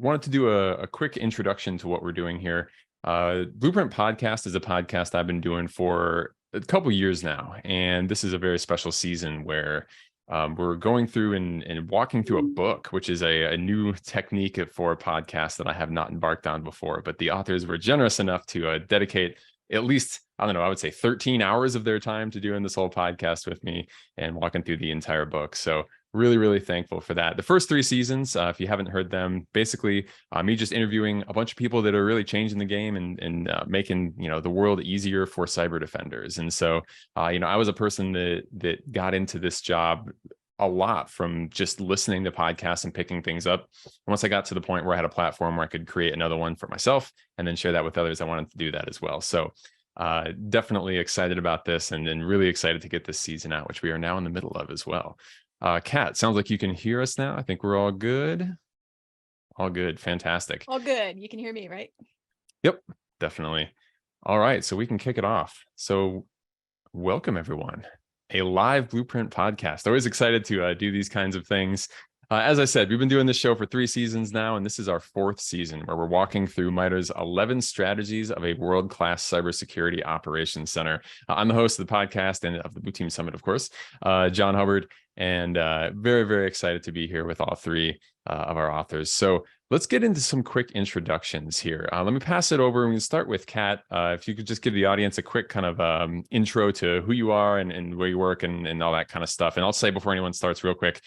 wanted to do a quick introduction to what we're doing here. Blueprint Podcast is a podcast I've been doing for a couple years now, and this is a very special season where we're going through and walking through a book, which is a new technique for a podcast that I have not embarked on before. But the authors were generous enough to dedicate at least, I don't know, I would say 13 hours of their time to doing this whole podcast with me and walking through the entire book. So really, really thankful for that. The first 3 seasons, if you haven't heard them, basically me just interviewing a bunch of people that are really changing the game and making, the world easier for cyber defenders. And so, I was a person that got into this job a lot from just listening to podcasts and picking things up. Once I got to the point where I had a platform where I could create another one for myself and then share that with others, I wanted to do that as well. So definitely excited about this and really excited to get this season out, which we are now in the middle of as well. Kat, sounds like you can hear us now. I think we're all good. All good. Fantastic. All good. You can hear me, right? Yep, definitely. All right, so we can kick it off. So welcome, everyone. A live Blueprint podcast. Always excited to do these kinds of things. As I said, we've been doing this show for 3 seasons now, and this is our 4th season where we're walking through MITRE's 11 strategies of a world-class cybersecurity operations center. I'm the host of the podcast and of the Blue Team Summit, of course, John Hubbard, and very, very excited to be here with all 3 of our authors. So let's get into some quick introductions here. Let me pass it over. We can start with Kat. If you could just give the audience a quick kind of intro to who you are and where you work and all that kind of stuff. And I'll say before anyone starts real quick,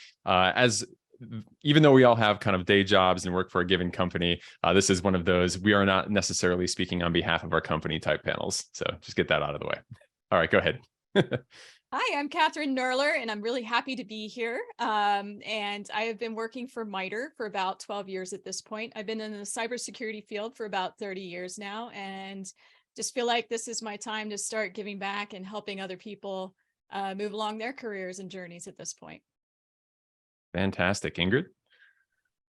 even though we all have kind of day jobs and work for a given company, this is one of those, we are not necessarily speaking on behalf of our company type panels. So just get that out of the way. All right, go ahead. Hi, I'm Kathryn Knerler, and I'm really happy to be here. And I have been working for MITRE for about 12 years at this point. I've been in the cybersecurity field for about 30 years now, and just feel like this is my time to start giving back and helping other people move along their careers and journeys at this point. Fantastic. Ingrid?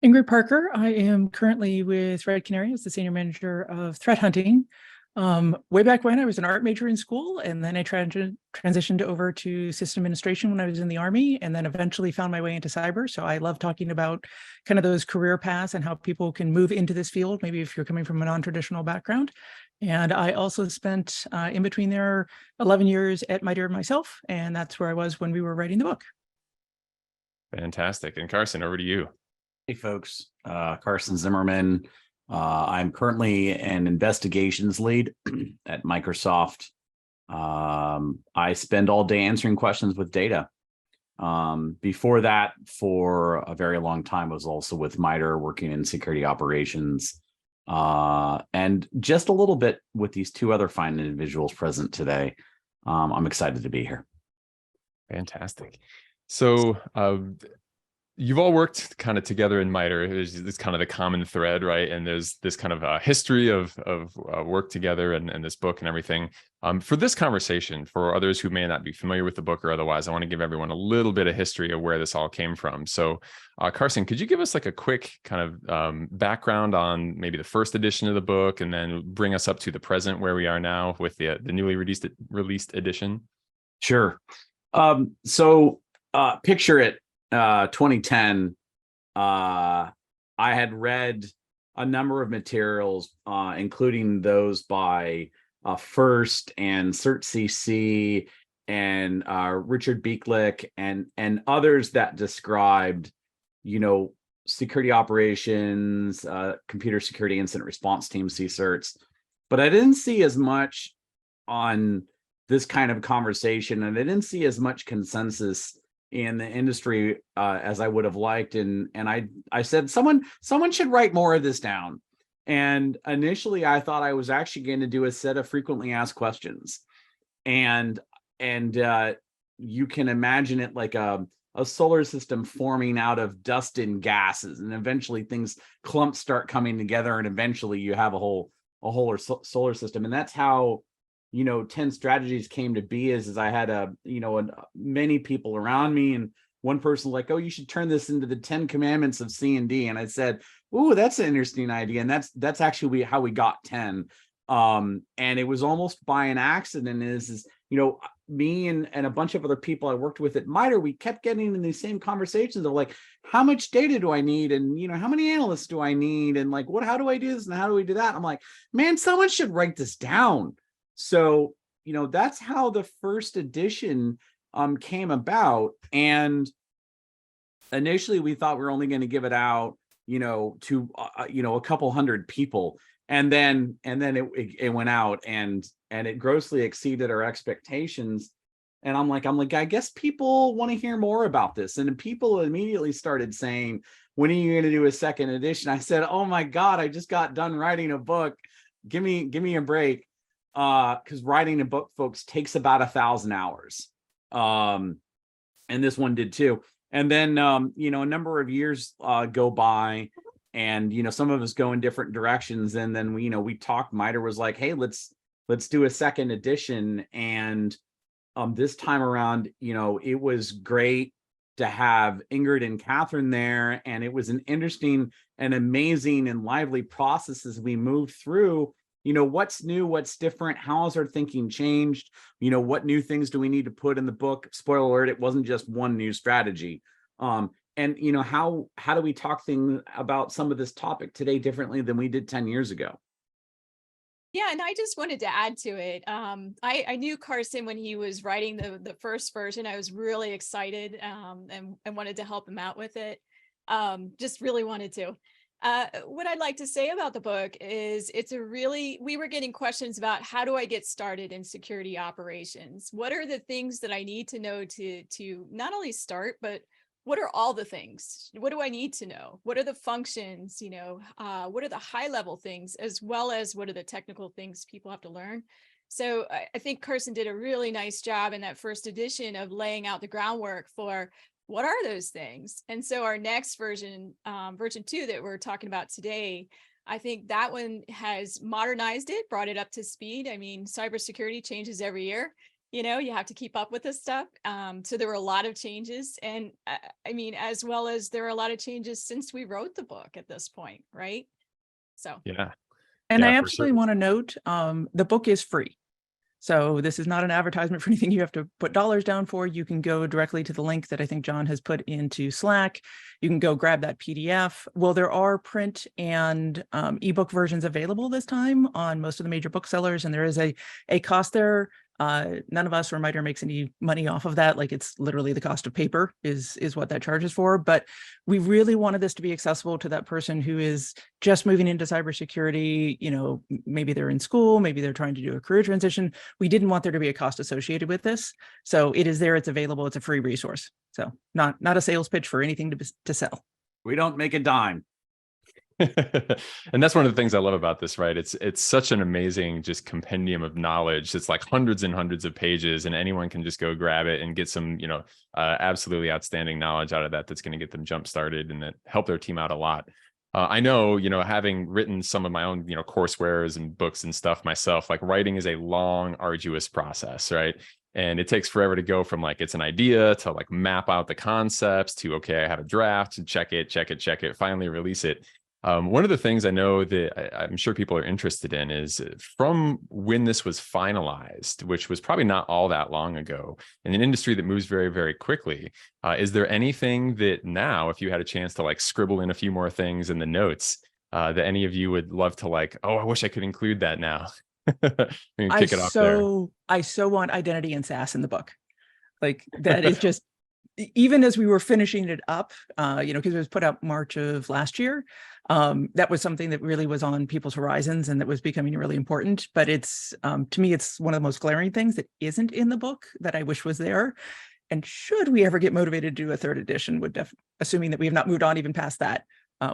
Ingrid Parker. I am currently with Red Canary as the Senior Manager of Threat Hunting. Way back when I was an art major in school, and then I transitioned over to system administration when I was in the Army, and then eventually found my way into cyber. So I love talking about kind of those career paths and how people can move into this field, maybe if you're coming from a non-traditional background. And I also spent in between there 11 years at MITRE myself, and that's where I was when we were writing the book. Fantastic. And Carson, over to you. Hey, folks. Carson Zimmerman. I'm currently an investigations lead at Microsoft. I spend all day answering questions with data. Before that, for a very long time, I was also with MITRE working in security operations. And just a little bit with these 2 other fine individuals present today. I'm excited to be here. Fantastic. So you've all worked kind of together in MITRE. It's kind of the common thread, right? And there's this kind of a history of work together and this book and everything. For this conversation, for others who may not be familiar with the book or otherwise, I want to give everyone a little bit of history of where this all came from. So Carson, could you give us like a quick kind of background on maybe the first edition of the book and then bring us up to the present where we are now with the newly released edition? Sure. Picture it, 2010. I had read a number of materials, including those by First and CertCC and Richard Beeklick and others that described, security operations, computer security incident response team, CSIRTs. But I didn't see as much on this kind of conversation, and I didn't see as much consensus in the industry as I would have liked. And I said, someone should write more of this down. And initially I thought I was actually going to do a set of frequently asked questions. And you can imagine it like a solar system forming out of dust and gases, and eventually things clumps start coming together, and eventually you have a whole solar system. And that's how 10 strategies came to be. Is I had many people around me, and one person like, oh, you should turn this into the 10 commandments of C&D. And I said, ooh, that's an interesting idea. And that's actually how we got 10. And it was almost by an accident. me and a bunch of other people I worked with at MITRE, we kept getting in these same conversations of like, how much data do I need? And, how many analysts do I need? And like, how do I do this? And how do we do that? I'm like, man, someone should write this down. So, that's how the first edition came about. And initially we thought we were only going to give it out, to, a couple hundred people. And then it went out and it grossly exceeded our expectations. And I'm like, I guess people want to hear more about this. And people immediately started saying, when are you going to do a second edition? I said, oh my God, I just got done writing a book. Give me a break. Because writing a book, folks, takes about 1,000 hours. And this one did too. And then, a number of years go by. And, some of us go in different directions. And then, we talked, MITRE was like, hey, let's do a second edition. And this time around, it was great to have Ingrid and Kathryn there. And it was an interesting and amazing and lively process as we moved through, what's new, what's different, how has our thinking changed, what new things do we need to put in the book? Spoiler alert, it wasn't just one new strategy. And how do we talk things about some of this topic today differently than we did 10 years ago? Yeah, and I just wanted to add to it. I knew Carson when he was writing the first version. I was really excited and wanted to help him out with it. Just really wanted to. What I'd like to say about the book is we were getting questions about how do I get started in security operations? What are the things that I need to know to not only start, but what are all the things? What do I need to know? What are the functions? What are the high level things, as well as what are the technical things people have to learn? So I think Carson did a really nice job in that first edition of laying out the groundwork for what are those things. And so our next version, version 2 that we're talking about today, I think that one has modernized it, brought it up to speed. I mean, cybersecurity changes every year. You have to keep up with this stuff. So there were a lot of changes. And I mean, as well as there are a lot of changes since we wrote the book at this point, right? So. Yeah. And Yeah, I for absolutely sure. want to note, the book is free. So this is not an advertisement for anything you have to put dollars down for. You can go directly to the link that I think John has put into Slack. You can go grab that PDF. Well, there are print and ebook versions available this time on most of the major booksellers, and there is a cost there. None of us or MITRE makes any money off of that. Like, it's literally the cost of paper is what that charges for. But we really wanted this to be accessible to that person who is just moving into cybersecurity. Maybe they're in school, maybe they're trying to do a career transition. We didn't want there to be a cost associated with this. So it is there, it's available, it's a free resource. So not a sales pitch for anything to sell. We don't make a dime. And that's one of the things I love about this, right? It's such an amazing just compendium of knowledge. It's like hundreds and hundreds of pages, and anyone can just go grab it and get some, absolutely outstanding knowledge out of that. That's going to get them jump started and that help their team out a lot. I know, having written some of my own, coursewares and books and stuff myself, like writing is a long, arduous process, right? And it takes forever to go from like, it's an idea to like map out the concepts to, okay, I have a draft, to check it, finally release it. One of the things I know that I'm sure people are interested in is from when this was finalized, which was probably not all that long ago, in an industry that moves very, very quickly. Is there anything that now, if you had a chance to like scribble in a few more things in the notes, that any of you would love to like, oh, I wish I could include that now? Kick it off there. I so want identity and SaaS in the book. Like, that is just, even as we were finishing it up, because it was put out March of last year, that was something that really was on people's horizons and that was becoming really important. But it's, to me, it's one of the most glaring things that isn't in the book that I wish was there. And should we ever get motivated to do a third edition, assuming that we have not moved on even past that,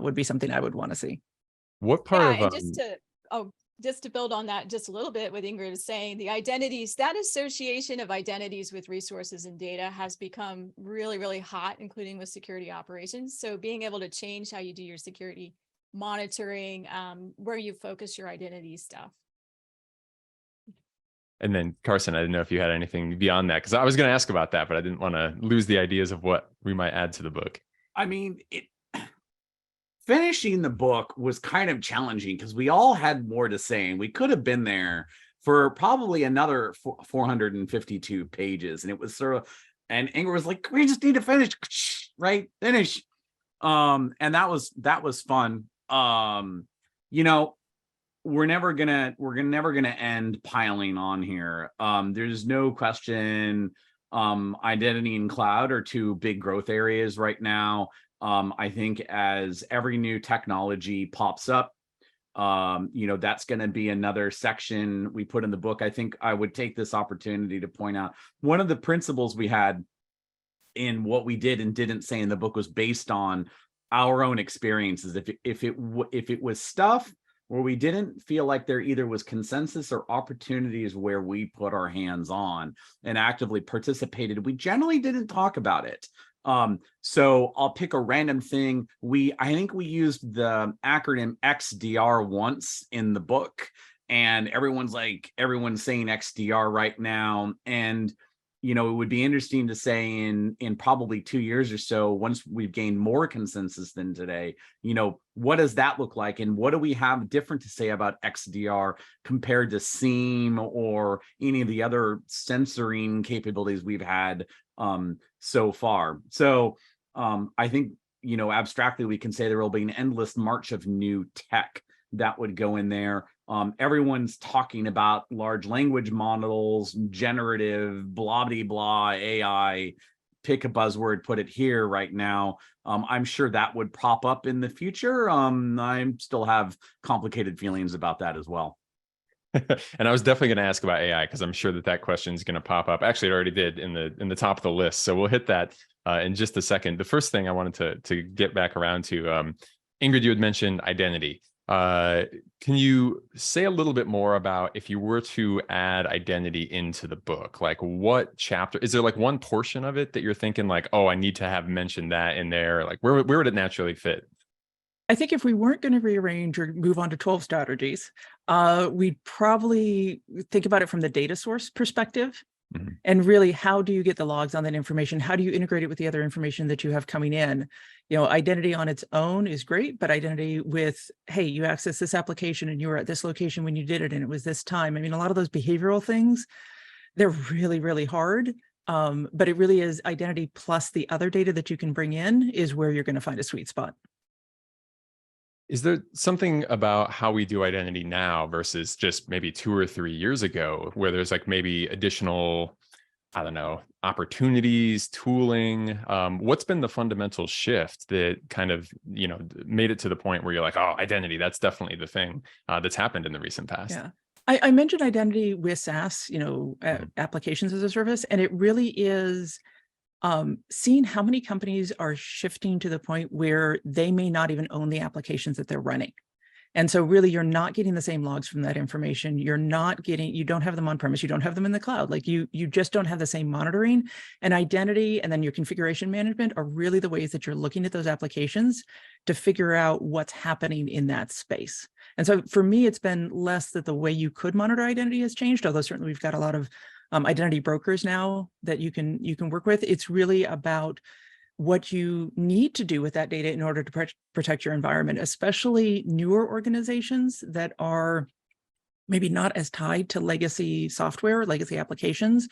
would be something I would want to see. What part of and just to build on that just a little bit, what Ingrid is saying, the identities, that association of identities with resources and data has become really, really hot, including with security operations. So being able to change how you do your security monitoring, where you focus your identity stuff. And then Carson, I didn't know if you had anything beyond that, because I was going to ask about that, but I didn't want to lose the ideas of what we might add to the book. I mean, finishing the book was kind of challenging because we all had more to say, and we could have been there for probably another 452 pages. And it was sort of, and Ingrid was like, we just need to finish, right? Finish. And that was fun. You know, we're never gonna end piling on here. There's no question. Identity and cloud are two big growth areas right now. I think as every new technology pops up, you know, that's going to be another section we put in the book. I think I would take this opportunity to point out one of the principles we had in what we did and didn't say in the book was based on our own experiences. If it was stuff where we didn't feel like there either was consensus or opportunities where we put our hands on and actively participated, we generally didn't talk about it. So I'll pick a random thing. I think we used the acronym XDR once in the book, and everyone's saying XDR right now. And, you know, it would be interesting to say in probably 2 years or so, once we've gained more consensus than today, you know, what does that look like? And what do we have different to say about XDR compared to SIEM or any of the other censoring capabilities we've had so far? So I think, you know, abstractly, we can say there will be an endless march of new tech that would go in there. Everyone's talking about large language models, generative, blah, blah, blah, AI, pick a buzzword, put it here right now. I'm sure that would pop up in the future. I still have complicated feelings about that as well. And I was definitely going to ask about AI because I'm sure that question is going to pop up. Actually, it already did in the top of the list. So we'll hit that in just a second. The first thing I wanted to get back around to, Ingrid, you had mentioned identity. Can you say a little bit more about if you were to add identity into the book? Like, what chapter is there? Like one portion of it that you're thinking like, oh, I need to have mentioned that in there? Like, where would it naturally fit? I think if we weren't going to rearrange or move on to 12 strategies, we'd probably think about it from the data source perspective. Mm-hmm. And really, how do you get the logs on that information? How do you integrate it with the other information that you have coming in? You know, identity on its own is great, but identity with, hey, you accessed this application and you were at this location when you did it and it was this time. I mean, a lot of those behavioral things, they're really, really hard. But it really is identity plus the other data that you can bring in is where you're going to find a sweet spot. Is there something about how we do identity now versus just maybe 2 or 3 years ago where there's like maybe additional, I don't know, opportunities, tooling? What's been the fundamental shift that kind of, you know, made it to the point where you're like, oh, identity, that's definitely the thing that's happened in the recent past? Yeah. I mentioned identity with SaaS, you know, applications as a service, and it really is seeing how many companies are shifting to the point where they may not even own the applications that they're running. And so really, you're not getting the same logs from that information. You don't have them on premise. You don't have them in the cloud. Like you just don't have the same monitoring, and identity and then your configuration management are really the ways that you're looking at those applications to figure out what's happening in that space. And so for me, it's been less that the way you could monitor identity has changed, although certainly we've got a lot of identity brokers now that you can work with. It's really about what you need to do with that data in order to protect your environment, especially newer organizations that are maybe not as tied to legacy software, legacy applications.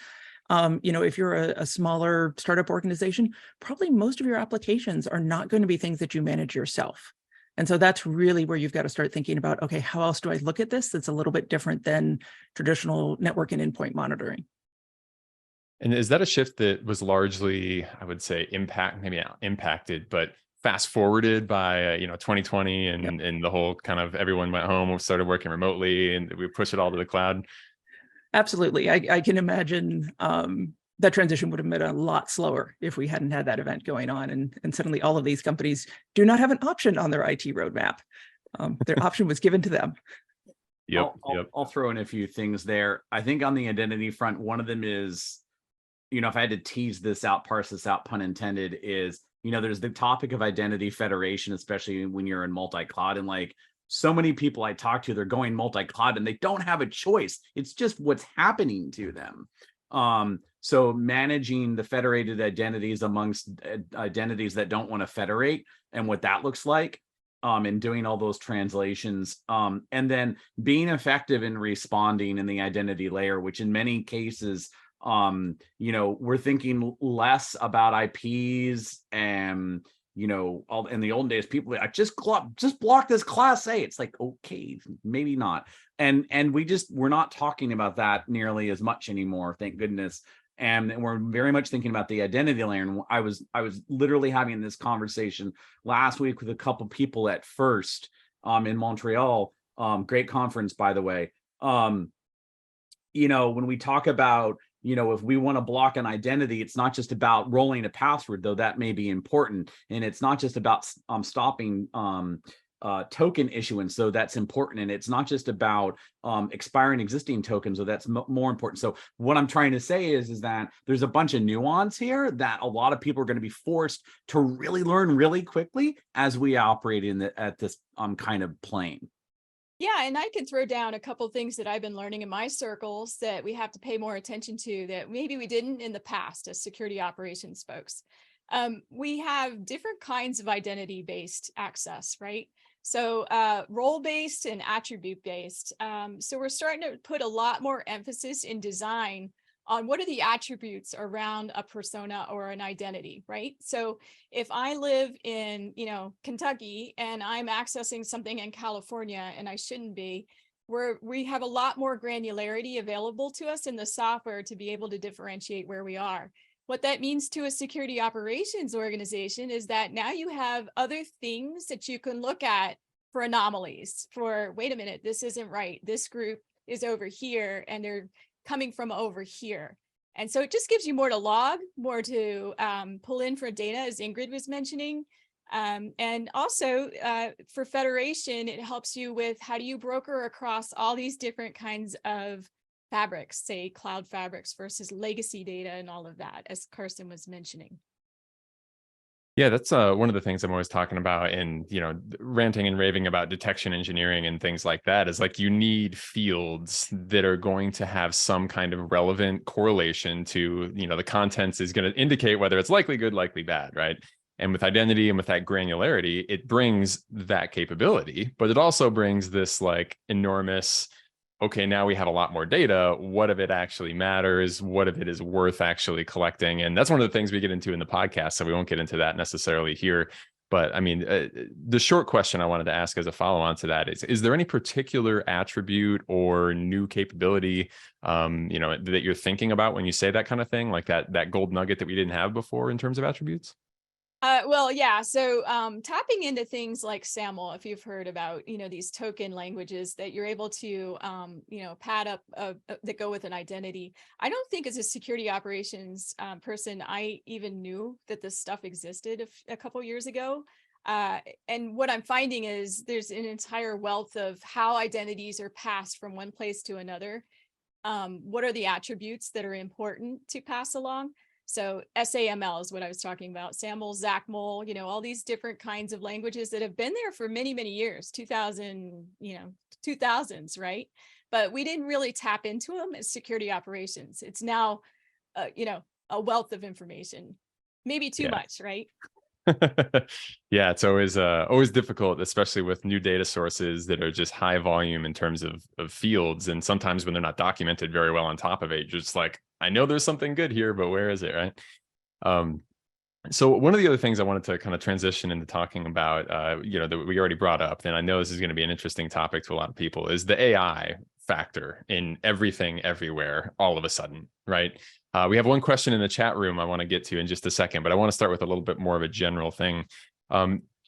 You know, if you're a smaller startup organization, probably most of your applications are not going to be things that you manage yourself. And so that's really where you've got to start thinking about, okay, how else do I look at this that's a little bit different than traditional network and endpoint monitoring? And is that a shift that was largely, I would say, maybe not impacted, but fast forwarded by, 2020 and the whole kind of everyone went home and started working remotely and we pushed it all to the cloud? Absolutely. I can imagine that transition would have been a lot slower if we hadn't had that event going on. And suddenly all of these companies do not have an option on their IT roadmap. Their option was given to them. Yep. I'll throw in a few things there. I think on the identity front, one of them is, if I had to tease this out, parse this out, pun intended, is, there's the topic of identity federation, especially when you're in multi-cloud. And like so many people I talk to, they're going multi-cloud and they don't have a choice. It's just what's happening to them. So managing the federated identities amongst identities that don't want to federate and what that looks like and doing all those translations, and then being effective in responding in the identity layer, which in many cases, we're thinking less about IPs and, all in the olden days, people like just block this class A. It's like, okay, maybe not. And we're not talking about that nearly as much anymore, thank goodness. And we're very much thinking about the identity layer. And I was literally having this conversation last week with a couple people at First in Montreal. Great conference, by the way. When we talk about, if we want to block an identity, it's not just about rolling a password, though that may be important. And it's not just about stopping token issuance, so that's important. And it's not just about expiring existing tokens, so that's more important. So what I'm trying to say is that there's a bunch of nuance here that a lot of people are going to be forced to really learn really quickly as we operate at this kind of plane. Yeah, and I can throw down a couple of things that I've been learning in my circles that we have to pay more attention to that maybe we didn't in the past as security operations folks. We have different kinds of identity-based access, right? So role-based and attribute-based. So we're starting to put a lot more emphasis in design on what are the attributes around a persona or an identity, right? So if I live in, Kentucky and I'm accessing something in California and I shouldn't be, we have a lot more granularity available to us in the software to be able to differentiate where we are. What that means to a security operations organization is that now you have other things that you can look at for anomalies, for, wait a minute, this isn't right. This group is over here and they're coming from over here. And so it just gives you more to log, more to pull in for data, as Ingrid was mentioning. And also for federation, it helps you with how do you broker across all these different kinds of fabrics, say cloud fabrics versus legacy data and all of that, as Carson was mentioning. Yeah, that's one of the things I'm always talking about and, ranting and raving about detection engineering and things like that is like you need fields that are going to have some kind of relevant correlation to, the contents is going to indicate whether it's likely good, likely bad, right? And with identity and with that granularity, it brings that capability, but it also brings this like enormous, okay, now we have a lot more data. What if it actually matters? What if it is worth actually collecting? And that's one of the things we get into in the podcast. So we won't get into that necessarily here. But I mean, the short question I wanted to ask as a follow-on to that is there any particular attribute or new capability, that you're thinking about when you say that kind of thing, like that gold nugget that we didn't have before in terms of attributes? Well, yeah. So tapping into things like SAML, if you've heard about, these token languages that you're able to, pad up that go with an identity. I don't think as a security operations person, I even knew that this stuff existed a couple years ago. And what I'm finding is there's an entire wealth of how identities are passed from one place to another. What are the attributes that are important to pass along? So SAML is what I was talking about, SAML, ZACML, all these different kinds of languages that have been there for many, many years, 2000s, right? But we didn't really tap into them as security operations. It's now, a wealth of information, maybe too much, right? Yeah, it's always difficult, especially with new data sources that are just high volume in terms of fields. And sometimes when they're not documented very well on top of it, you're just like, I know there's something good here, but where is it, right? So one of the other things I wanted to kind of transition into talking about, that we already brought up, and I know this is going to be an interesting topic to a lot of people, is the AI factor in everything, everywhere, all of a sudden, right? We have one question in the chat room I want to get to in just a second, but I want to start with a little bit more of a general thing.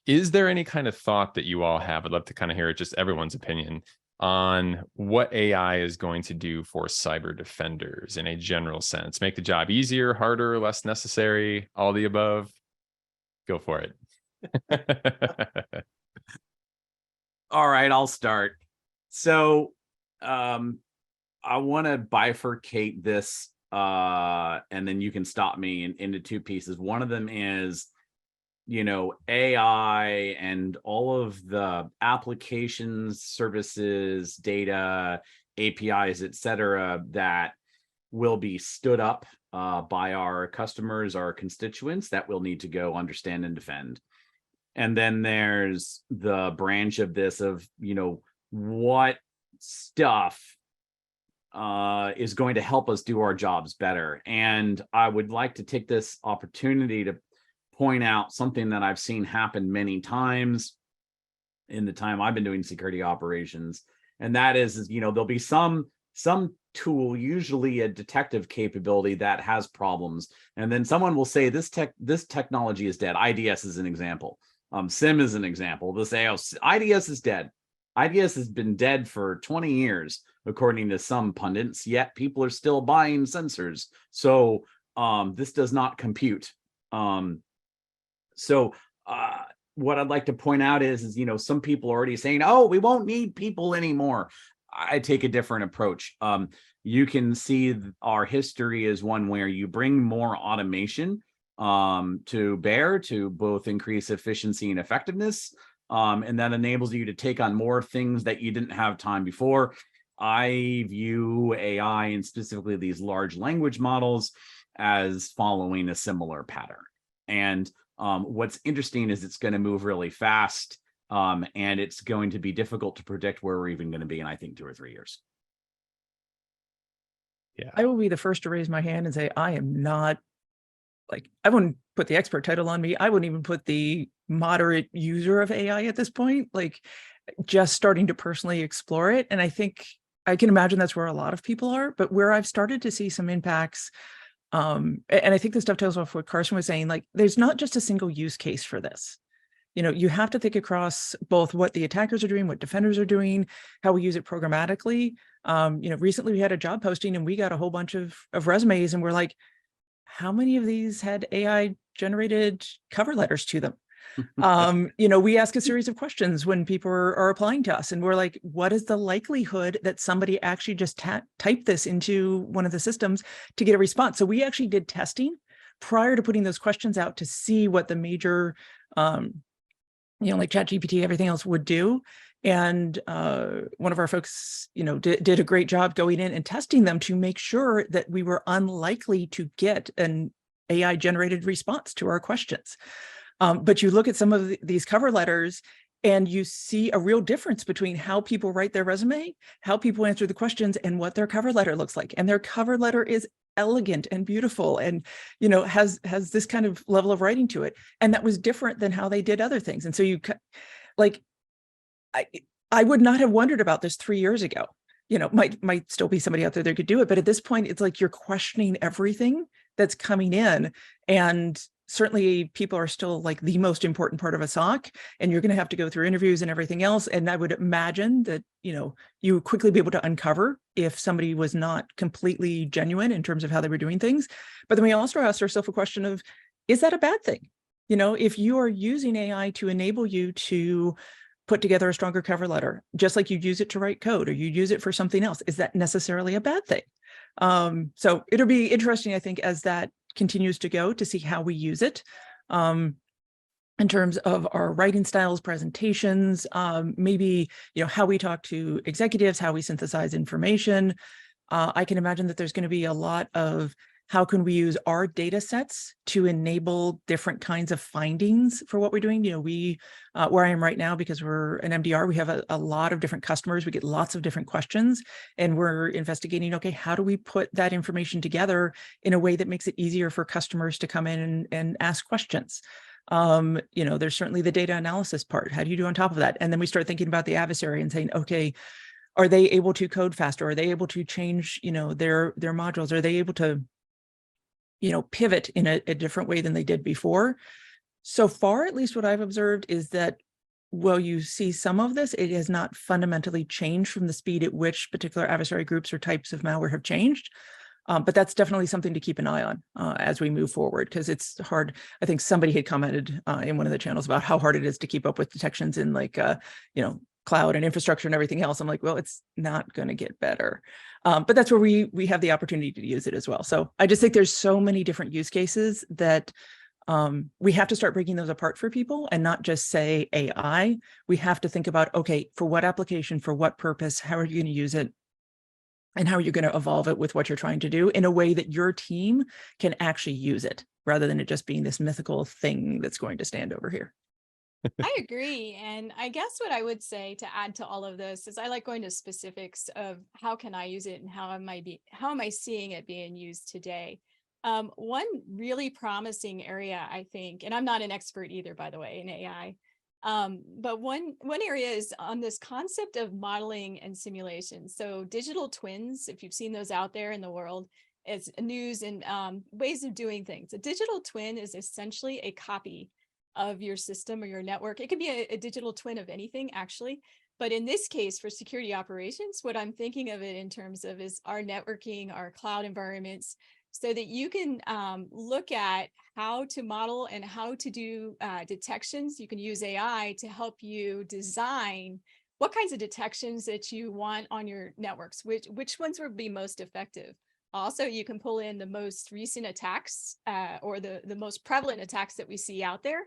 Is there any kind of thought that you all have? I'd love to kind of hear just everyone's opinion on what AI is going to do for cyber defenders in a general sense. Make the job easier, harder, less necessary, all the above? Go for it. All right, I'll start. So I want to bifurcate this, and then you can stop me into two pieces. One of them is, AI and all of the applications, services, data, APIs, etc., that will be stood up by our customers, our constituents, that we'll need to go understand and defend. And then there's the branch of this of, what stuff is going to help us do our jobs better. And I would like to take this opportunity to point out something that I've seen happen many times in the time I've been doing security operations. And that is, there'll be some tool, usually a detective capability, that has problems. And then someone will say, this technology is dead. IDS is an example. SIM is an example. They'll say, oh, IDS is dead. IDS has been dead for 20 years, according to some pundits, yet people are still buying sensors. So this does not compute. What I'd like to point out is, some people are already saying, oh, we won't need people anymore. I take a different approach. You can see our history is one where you bring more automation to bear to both increase efficiency and effectiveness. And that enables you to take on more things that you didn't have time before. I view AI, and specifically these large language models, as following a similar pattern. And what's interesting is it's going to move really fast, and it's going to be difficult to predict where we're even going to be in, I think, 2 or 3 years. Yeah, I will be the first to raise my hand and say, I am not, I wouldn't put the expert title on me. I wouldn't even put the moderate user of AI at this point, just starting to personally explore it. And I think I can imagine that's where a lot of people are, but where I've started to see some impacts, and I think this dovetails off what Carson was saying, there's not just a single use case for this. You have to think across both what the attackers are doing, what defenders are doing, how we use it programmatically. Recently we had a job posting and we got a whole bunch of resumes, and we're like, how many of these had AI generated cover letters to them? We ask a series of questions when people are applying to us, and we're like, what is the likelihood that somebody actually just typed this into one of the systems to get a response? So we actually did testing prior to putting those questions out to see what the major, like ChatGPT, everything else would do. And one of our folks, did a great job going in and testing them to make sure that we were unlikely to get an AI generated response to our questions. But you look at some of these cover letters and you see a real difference between how people write their resume, how people answer the questions, and what their cover letter looks like. And their cover letter is elegant and beautiful and, has this kind of level of writing to it. And that was different than how they did other things. And so I would not have wondered about this 3 years ago. Might still be somebody out there that could do it. But at this point, it's like you're questioning everything that's coming in. And certainly people are still the most important part of a SOC, and you're going to have to go through interviews and everything else. And I would imagine that, you would quickly be able to uncover if somebody was not completely genuine in terms of how they were doing things. But then we also asked ourselves a question of, is that a bad thing? If you are using AI to enable you to put together a stronger cover letter, just like you'd use it to write code or you'd use it for something else, is that necessarily a bad thing? So it'll be interesting, I think, as that continues to go, to see how we use it in terms of our writing styles, presentations, maybe, how we talk to executives, how we synthesize information. I can imagine that there's going to be a lot of how can we use our data sets to enable different kinds of findings for what we're doing. We, where I am right now, because we're an MDR, we have a lot of different customers. We get lots of different questions, and we're investigating, okay, how do we put that information together in a way that makes it easier for customers to come in and ask questions? There's certainly the data analysis part. How do you do on top of that? And then we start thinking about the adversary and saying, okay, are they able to code faster? Are they able to change, their modules? Are they able to pivot in a different way than they did before? So far, at least what I've observed is that while you see some of this, it has not fundamentally changed from the speed at which particular adversary groups or types of malware have changed. But that's definitely something to keep an eye on as we move forward, because it's hard. I think somebody had commented in one of the channels about how hard it is to keep up with detections in cloud and infrastructure and everything else. I'm like, well, it's not going to get better. But that's where we have the opportunity to use it as well. So I just think there's so many different use cases that we have to start breaking those apart for people and not just say AI. We have to think about, okay, for what application, for what purpose, how are you going to use it? And how are you going to evolve it with what you're trying to do in a way that your team can actually use it, rather than it just being this mythical thing that's going to stand over here. I agree. And I guess what I would say to add to all of this is I like going to specifics of how can I use it and how am I seeing it being used today. One really promising area, I think, and I'm not an expert either, by the way, in AI. But one area is on this concept of modeling and simulation. So digital twins, if you've seen those out there in the world, it's news and ways of doing things. A digital twin is essentially a copy of your system or your network. It could be a digital twin of anything, actually. But in this case, for security operations, what I'm thinking of it in terms of is our networking, our cloud environments, so that you can look at how to model and how to do detections. You can use AI to help you design what kinds of detections that you want on your networks, which ones would be most effective. Also, you can pull in the most recent attacks or the most prevalent attacks that we see out there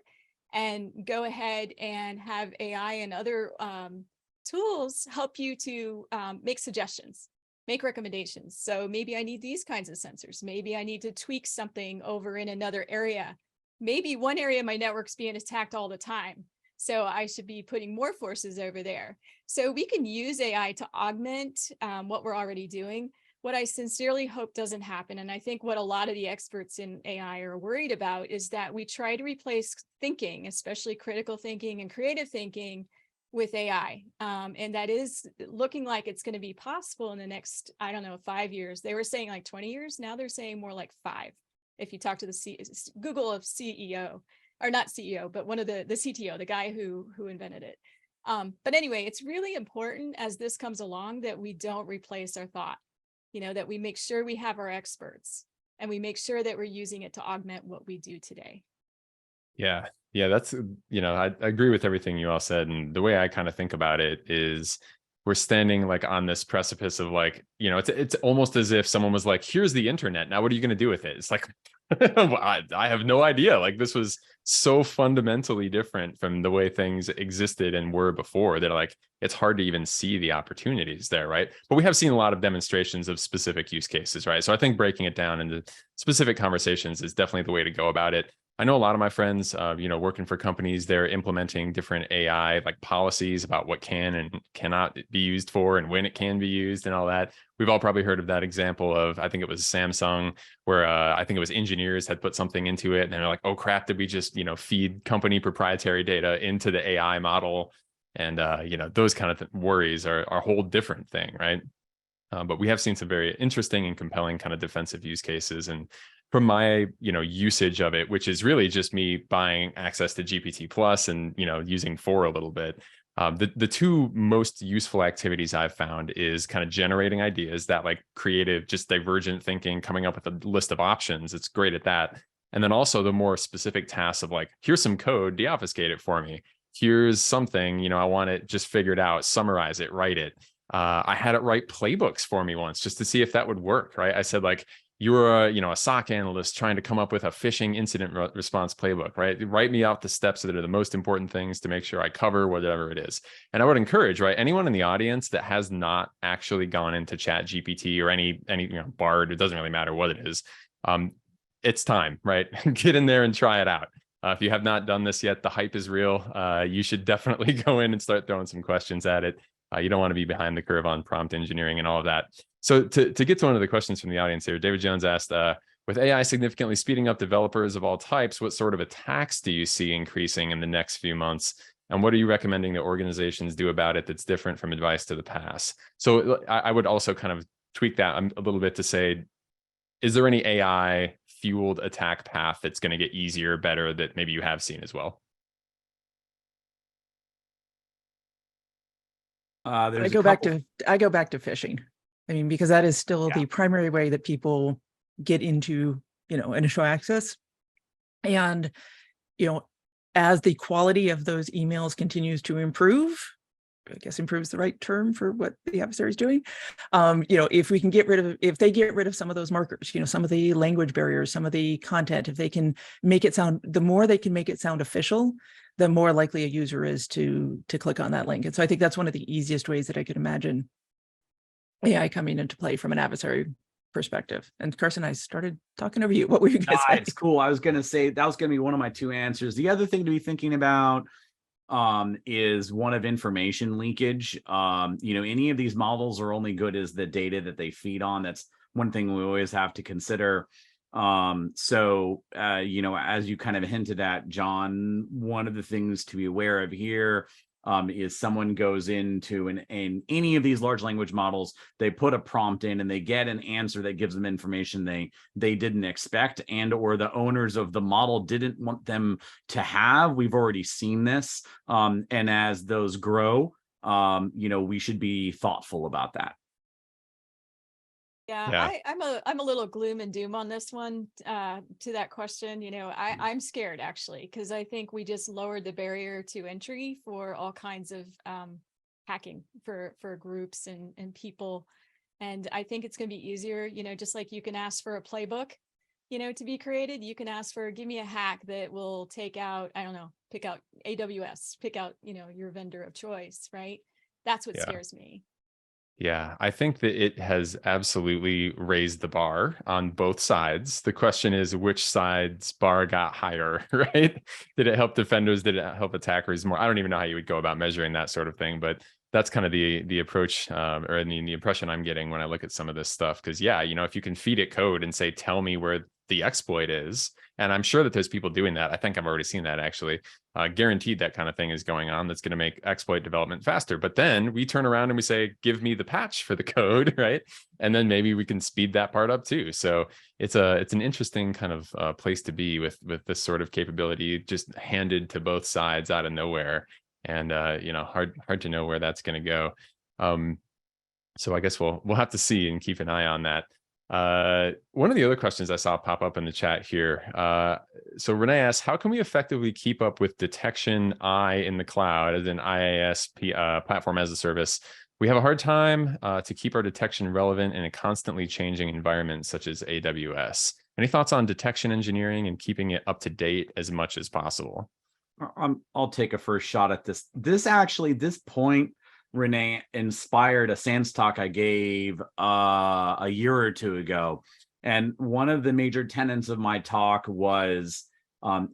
and go ahead and have AI and other tools help you to make suggestions, make recommendations. So maybe I need these kinds of sensors. Maybe I need to tweak something over in another area. Maybe one area of my network's being attacked all the time, so I should be putting more forces over there. So we can use AI to augment what we're already doing. What I sincerely hope doesn't happen, and I think what a lot of the experts in AI are worried about, is that we try to replace thinking, especially critical thinking and creative thinking, with AI. And that is looking like it's going to be possible in the next, I don't know, 5 years. They were saying like 20 years. Now they're saying more like 5. If you talk to the Google of CEO, or not CEO, but one of the CTO, the guy who invented it. But anyway, it's really important as this comes along that we don't replace our thought. That we make sure we have our experts and we make sure that we're using it to augment what we do today. Yeah. Yeah. That's, I agree with everything you all said. And the way I kind of think about it is we're standing like on this precipice of like, it's almost as if someone was like, here's the internet. Now, what are you going to do with it? It's like, I have no idea. Like, this was so fundamentally different from the way things existed and were before that like, it's hard to even see the opportunities there. Right. But we have seen a lot of demonstrations of specific use cases. Right. So I think breaking it down into specific conversations is definitely the way to go about it. I know a lot of my friends, working for companies, they're implementing different AI like policies about what can and cannot be used for and when it can be used and all that. We've all probably heard of that example of, I think it was Samsung, where I think it was engineers had put something into it and they're like, oh crap, did we just, feed company proprietary data into the AI model? And, those kind of worries are a whole different thing, right? But we have seen some very interesting and compelling kind of defensive use cases. And from my, usage of it, which is really just me buying access to GPT plus and, using for a little bit, the two most useful activities I've found is kind of generating ideas, that like creative, just divergent thinking, coming up with a list of options. It's great at that. And then also the more specific tasks of like, here's some code, deobfuscate it for me. Here's something, I want it just figured out, summarize it, write it. I had it write playbooks for me once just to see if that would work, right? I said like, you're a SOC analyst trying to come up with a phishing incident response playbook, right? Write me out the steps that are the most important things to make sure I cover whatever it is. And I would encourage, right, anyone in the audience that has not actually gone into Chat GPT or any Bard, it doesn't really matter what it is. It's time, right? Get in there and try it out. If you have not done this yet, the hype is real. You should definitely go in and start throwing some questions at it. You don't want to be behind the curve on prompt engineering and all of that. So to get to one of the questions from the audience here, David Jones asked, with AI significantly speeding up developers of all types, what sort of attacks do you see increasing in the next few months? And what are you recommending that organizations do about it that's different from advice to the past? So I would also kind of tweak that a little bit to say, is there any AI fueled attack path that's going to get easier, better, that maybe you have seen as well? I go back to phishing. I mean, because that is still the primary way that people get into, initial access. And, as the quality of those emails continues to improve, I guess improves the right term for what the adversary is doing. If they get rid of some of those markers, some of the language barriers, some of the content, if they can make it sound, the more they can make it sound official, the more likely a user is to click on that link. And so I think that's one of the easiest ways that I could imagine AI coming into play from an adversary perspective. And Carson, I started talking over you. What were you going to say? It's cool. I was going to say that was going to be one of my two answers. The other thing to be thinking about is one of information leakage. Any of these models are only good as the data that they feed on. That's one thing we always have to consider. As you kind of hinted at, John, one of the things to be aware of here is someone goes into in any of these large language models, they put a prompt in and they get an answer that gives them information they didn't expect, and or the owners of the model didn't want them to have. We've already seen this. And as those grow, we should be thoughtful about that. Yeah, I'm a little gloom and doom on this one, to that question. I'm scared actually, because I think we just lowered the barrier to entry for all kinds of hacking for groups and people. And I think it's going to be easier, just like you can ask for a playbook, to be created. You can ask for, give me a hack that will take out, I don't know, pick out AWS, pick out, your vendor of choice, right? That's what scares me. Yeah, I think that it has absolutely raised the bar on both sides. The question is, which side's bar got higher, right? Did it help defenders? Did it help attackers more? I don't even know how you would go about measuring that sort of thing, but that's kind of the approach or the impression I'm getting when I look at some of this stuff. Because if you can feed it code and say, tell me where the exploit is, and I'm sure that there's people doing that. I think I've already seen that actually. Guaranteed that kind of thing is going on. That's going to make exploit development faster. But then we turn around and we say, give me the patch for the code, right? And then maybe we can speed that part up too. So it's an interesting kind of place to be with this sort of capability just handed to both sides out of nowhere. And hard to know where that's going to go. So I guess we'll have to see and keep an eye on that. One of the other questions I saw pop up in the chat here. So Renee asks, how can we effectively keep up with detection in the cloud as an IaaS platform as a service? We have a hard time to keep our detection relevant in a constantly changing environment such as AWS. Any thoughts on detection engineering and keeping it up to date as much as possible? I'll take a first shot at this. This point, Renee, inspired a SANS talk I gave a year or two ago. And one of the major tenets of my talk was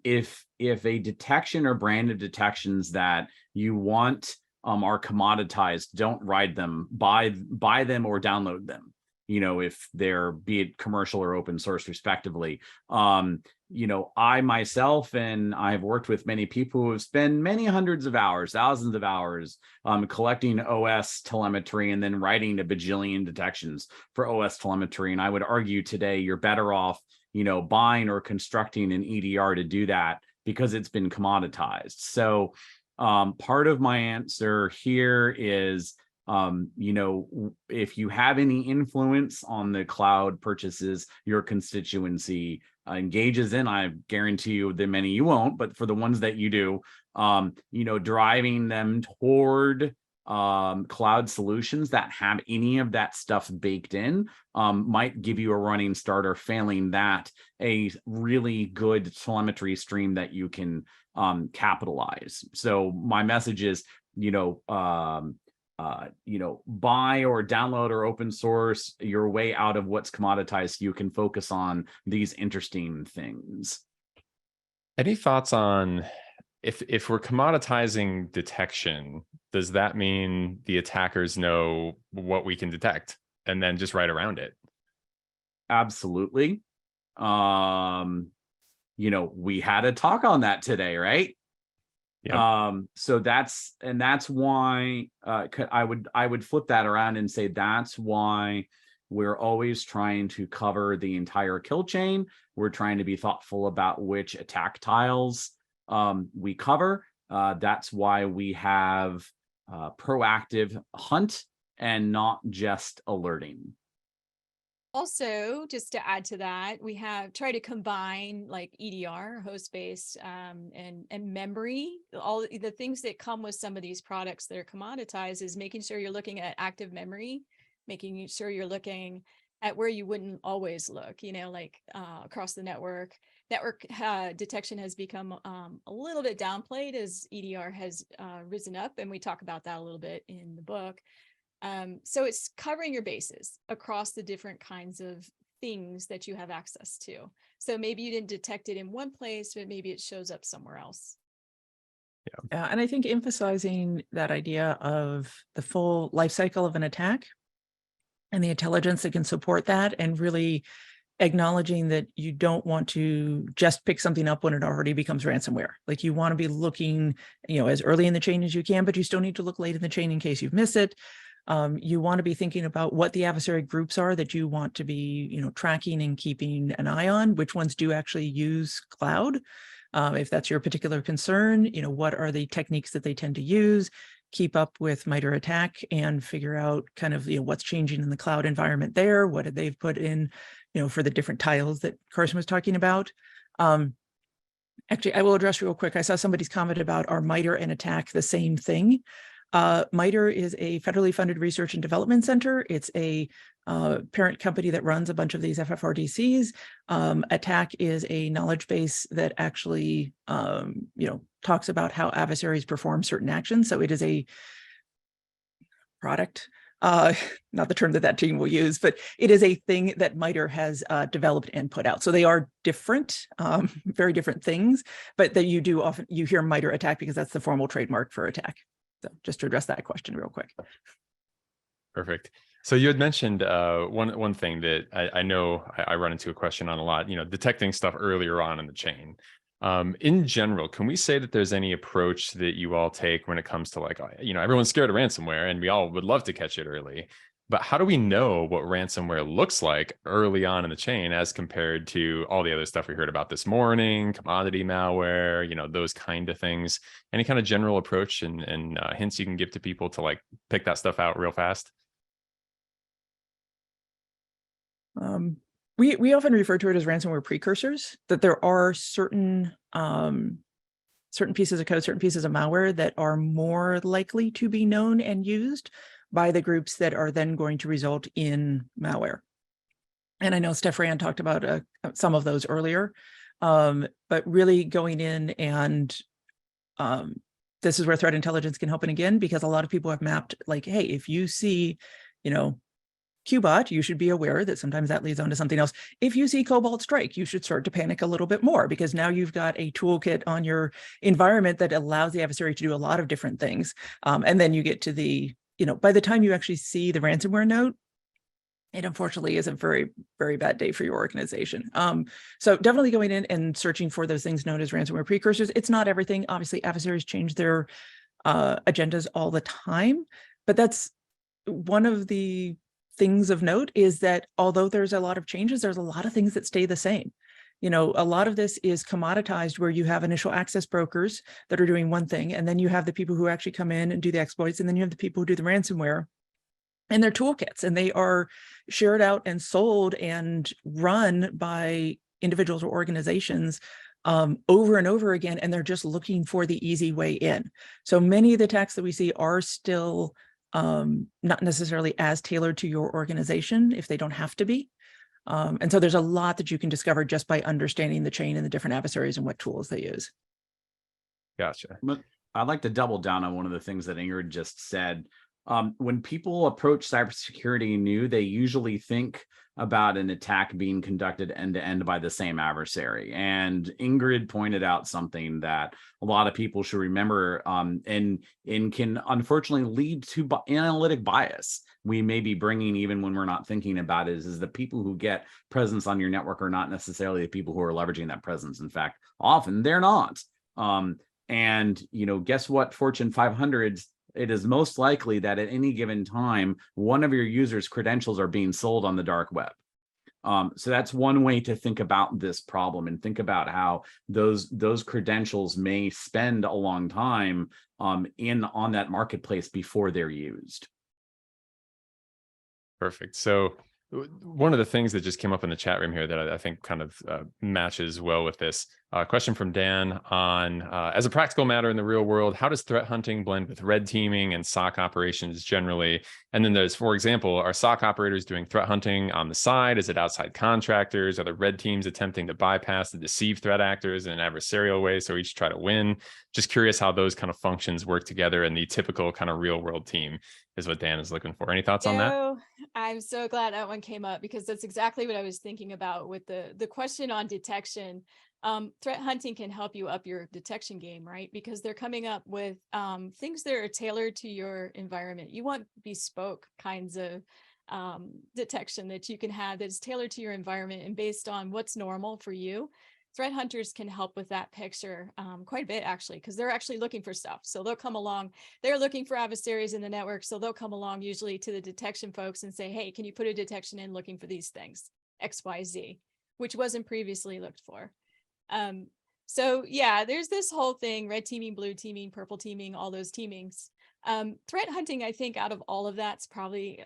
if a detection or brand of detections that you want are commoditized, don't ride them, buy them or download them. If they're, be it commercial or open source respectively. I myself, and I've worked with many people who have spent many hundreds of hours, thousands of hours collecting OS telemetry and then writing a bajillion detections for OS telemetry. And I would argue today you're better off, buying or constructing an EDR to do that because it's been commoditized. So part of my answer here is, if you have any influence on the cloud purchases your constituency engages in, I guarantee you that many you won't, but for the ones that you do, driving them toward cloud solutions that have any of that stuff baked in might give you a running start, or failing that, a really good telemetry stream that you can capitalize. So my message is, buy or download or open source your way out of what's commoditized so you can focus on these interesting things. Any thoughts on if we're commoditizing detection, does that mean the attackers know what we can detect and then just right around it? Absolutely. We had a talk on that today, right? Yep. So that's why I would flip that around and say that's why we're always trying to cover the entire kill chain. We're trying to be thoughtful about which attack tiles we cover. That's why we have proactive hunt and not just alerting. Also, just to add to that, we have tried to combine like EDR, host-based, and memory. All the things that come with some of these products that are commoditized is making sure you're looking at active memory, making sure you're looking at where you wouldn't always look, across the network. Network detection has become a little bit downplayed as EDR has risen up, and we talk about that a little bit in the book. So it's covering your bases across the different kinds of things that you have access to. So maybe you didn't detect it in one place, but maybe it shows up somewhere else. Yeah, and I think emphasizing that idea of the full life cycle of an attack and the intelligence that can support that, and really acknowledging that you don't want to just pick something up when it already becomes ransomware. Like, you want to be looking, as early in the chain as you can, but you still need to look late in the chain in case you've missed it. You want to be thinking about what the adversary groups are that you want to be, tracking and keeping an eye on, which ones do actually use cloud. If that's your particular concern, what are the techniques that they tend to use? Keep up with MITRE ATT&CK and figure out kind of, what's changing in the cloud environment there. What did they've put in, for the different tiles that Carson was talking about. Actually, I will address real quick. I saw somebody's comment about are MITRE and ATT&CK the same thing? MITRE is a federally funded research and development center. It's a parent company that runs a bunch of these FFRDCs. ATT&CK is a knowledge base that actually, talks about how adversaries perform certain actions. So it is a product, not the term that team will use, but it is a thing that MITRE has developed and put out. So they are different, very different things, but that you hear MITRE ATT&CK because that's the formal trademark for ATT&CK. So just to address that question real quick. Perfect. So you had mentioned one thing that I know I run into a question on a lot, detecting stuff earlier on in the chain. In general, can we say that there's any approach that you all take when it comes to everyone's scared of ransomware and we all would love to catch it early, but how do we know what ransomware looks like early on in the chain as compared to all the other stuff we heard about this morning, commodity malware, those kind of things? Any kind of general approach and hints you can give to people to pick that stuff out real fast? We often refer to it as ransomware precursors, that there are certain pieces of code, certain pieces of malware that are more likely to be known and used by the groups that are then going to result in malware. And I know Steph Rand talked about some of those earlier, but really going in and this is where threat intelligence can help. And again, because a lot of people have mapped hey, if you see, Qbot, you should be aware that sometimes that leads on to something else. If you see Cobalt Strike, you should start to panic a little bit more because now you've got a toolkit on your environment that allows the adversary to do a lot of different things. And then you get to the, by the time you actually see the ransomware note, it unfortunately is a very, very bad day for your organization. So definitely going in and searching for those things known as ransomware precursors. It's not everything. Obviously, adversaries change their agendas all the time, but that's one of the things of note is that although there's a lot of changes, there's a lot of things that stay the same. A lot of this is commoditized where you have initial access brokers that are doing one thing, and then you have the people who actually come in and do the exploits, and then you have the people who do the ransomware and their toolkits, and they are shared out and sold and run by individuals or organizations over and over again, and they're just looking for the easy way in. So many of the attacks that we see are still not necessarily as tailored to your organization if they don't have to be. And so there's a lot that you can discover just by understanding the chain and the different adversaries and what tools they use. Gotcha. But I'd like to double down on one of the things that Ingrid just said. When people approach cybersecurity new, they usually think about an attack being conducted end-to-end by the same adversary. And Ingrid pointed out something that a lot of people should remember and can unfortunately lead to analytic bias. We may be bringing, even when we're not thinking about it, is the people who get presence on your network are not necessarily the people who are leveraging that presence. In fact, often they're not. And guess what, Fortune 500s, it is most likely that at any given time, one of your users' credentials are being sold on the dark web. So that's one way to think about this problem and think about how those credentials may spend a long time on that marketplace before they're used. Perfect. So one of the things that just came up in the chat room here that I think kind of matches well with this question from Dan on, as a practical matter in the real world, how does threat hunting blend with red teaming and SOC operations generally? And then there's, for example, are SOC operators doing threat hunting on the side? Is it outside contractors? Are the red teams attempting to bypass the deceived threat actors in an adversarial way so each try to win? Just curious how those kind of functions work together in the typical kind of real world team is what Dan is looking for. Any thoughts on that? I'm so glad that one came up because that's exactly what I was thinking about with the question on detection. Threat hunting can help you up your detection game, right? Because they're coming up with things that are tailored to your environment. You want bespoke kinds of detection that you can have that's tailored to your environment and based on what's normal for you. Threat hunters can help with that picture quite a bit, actually, because they're actually looking for stuff. So they'll come along, they're looking for adversaries in the network. So they'll come along usually to the detection folks and say, hey, can you put a detection in looking for these things, X, Y, Z, which wasn't previously looked for. So yeah, there's this whole thing, red teaming, blue teaming, purple teaming, all those teamings. Threat hunting, I think out of all of that's probably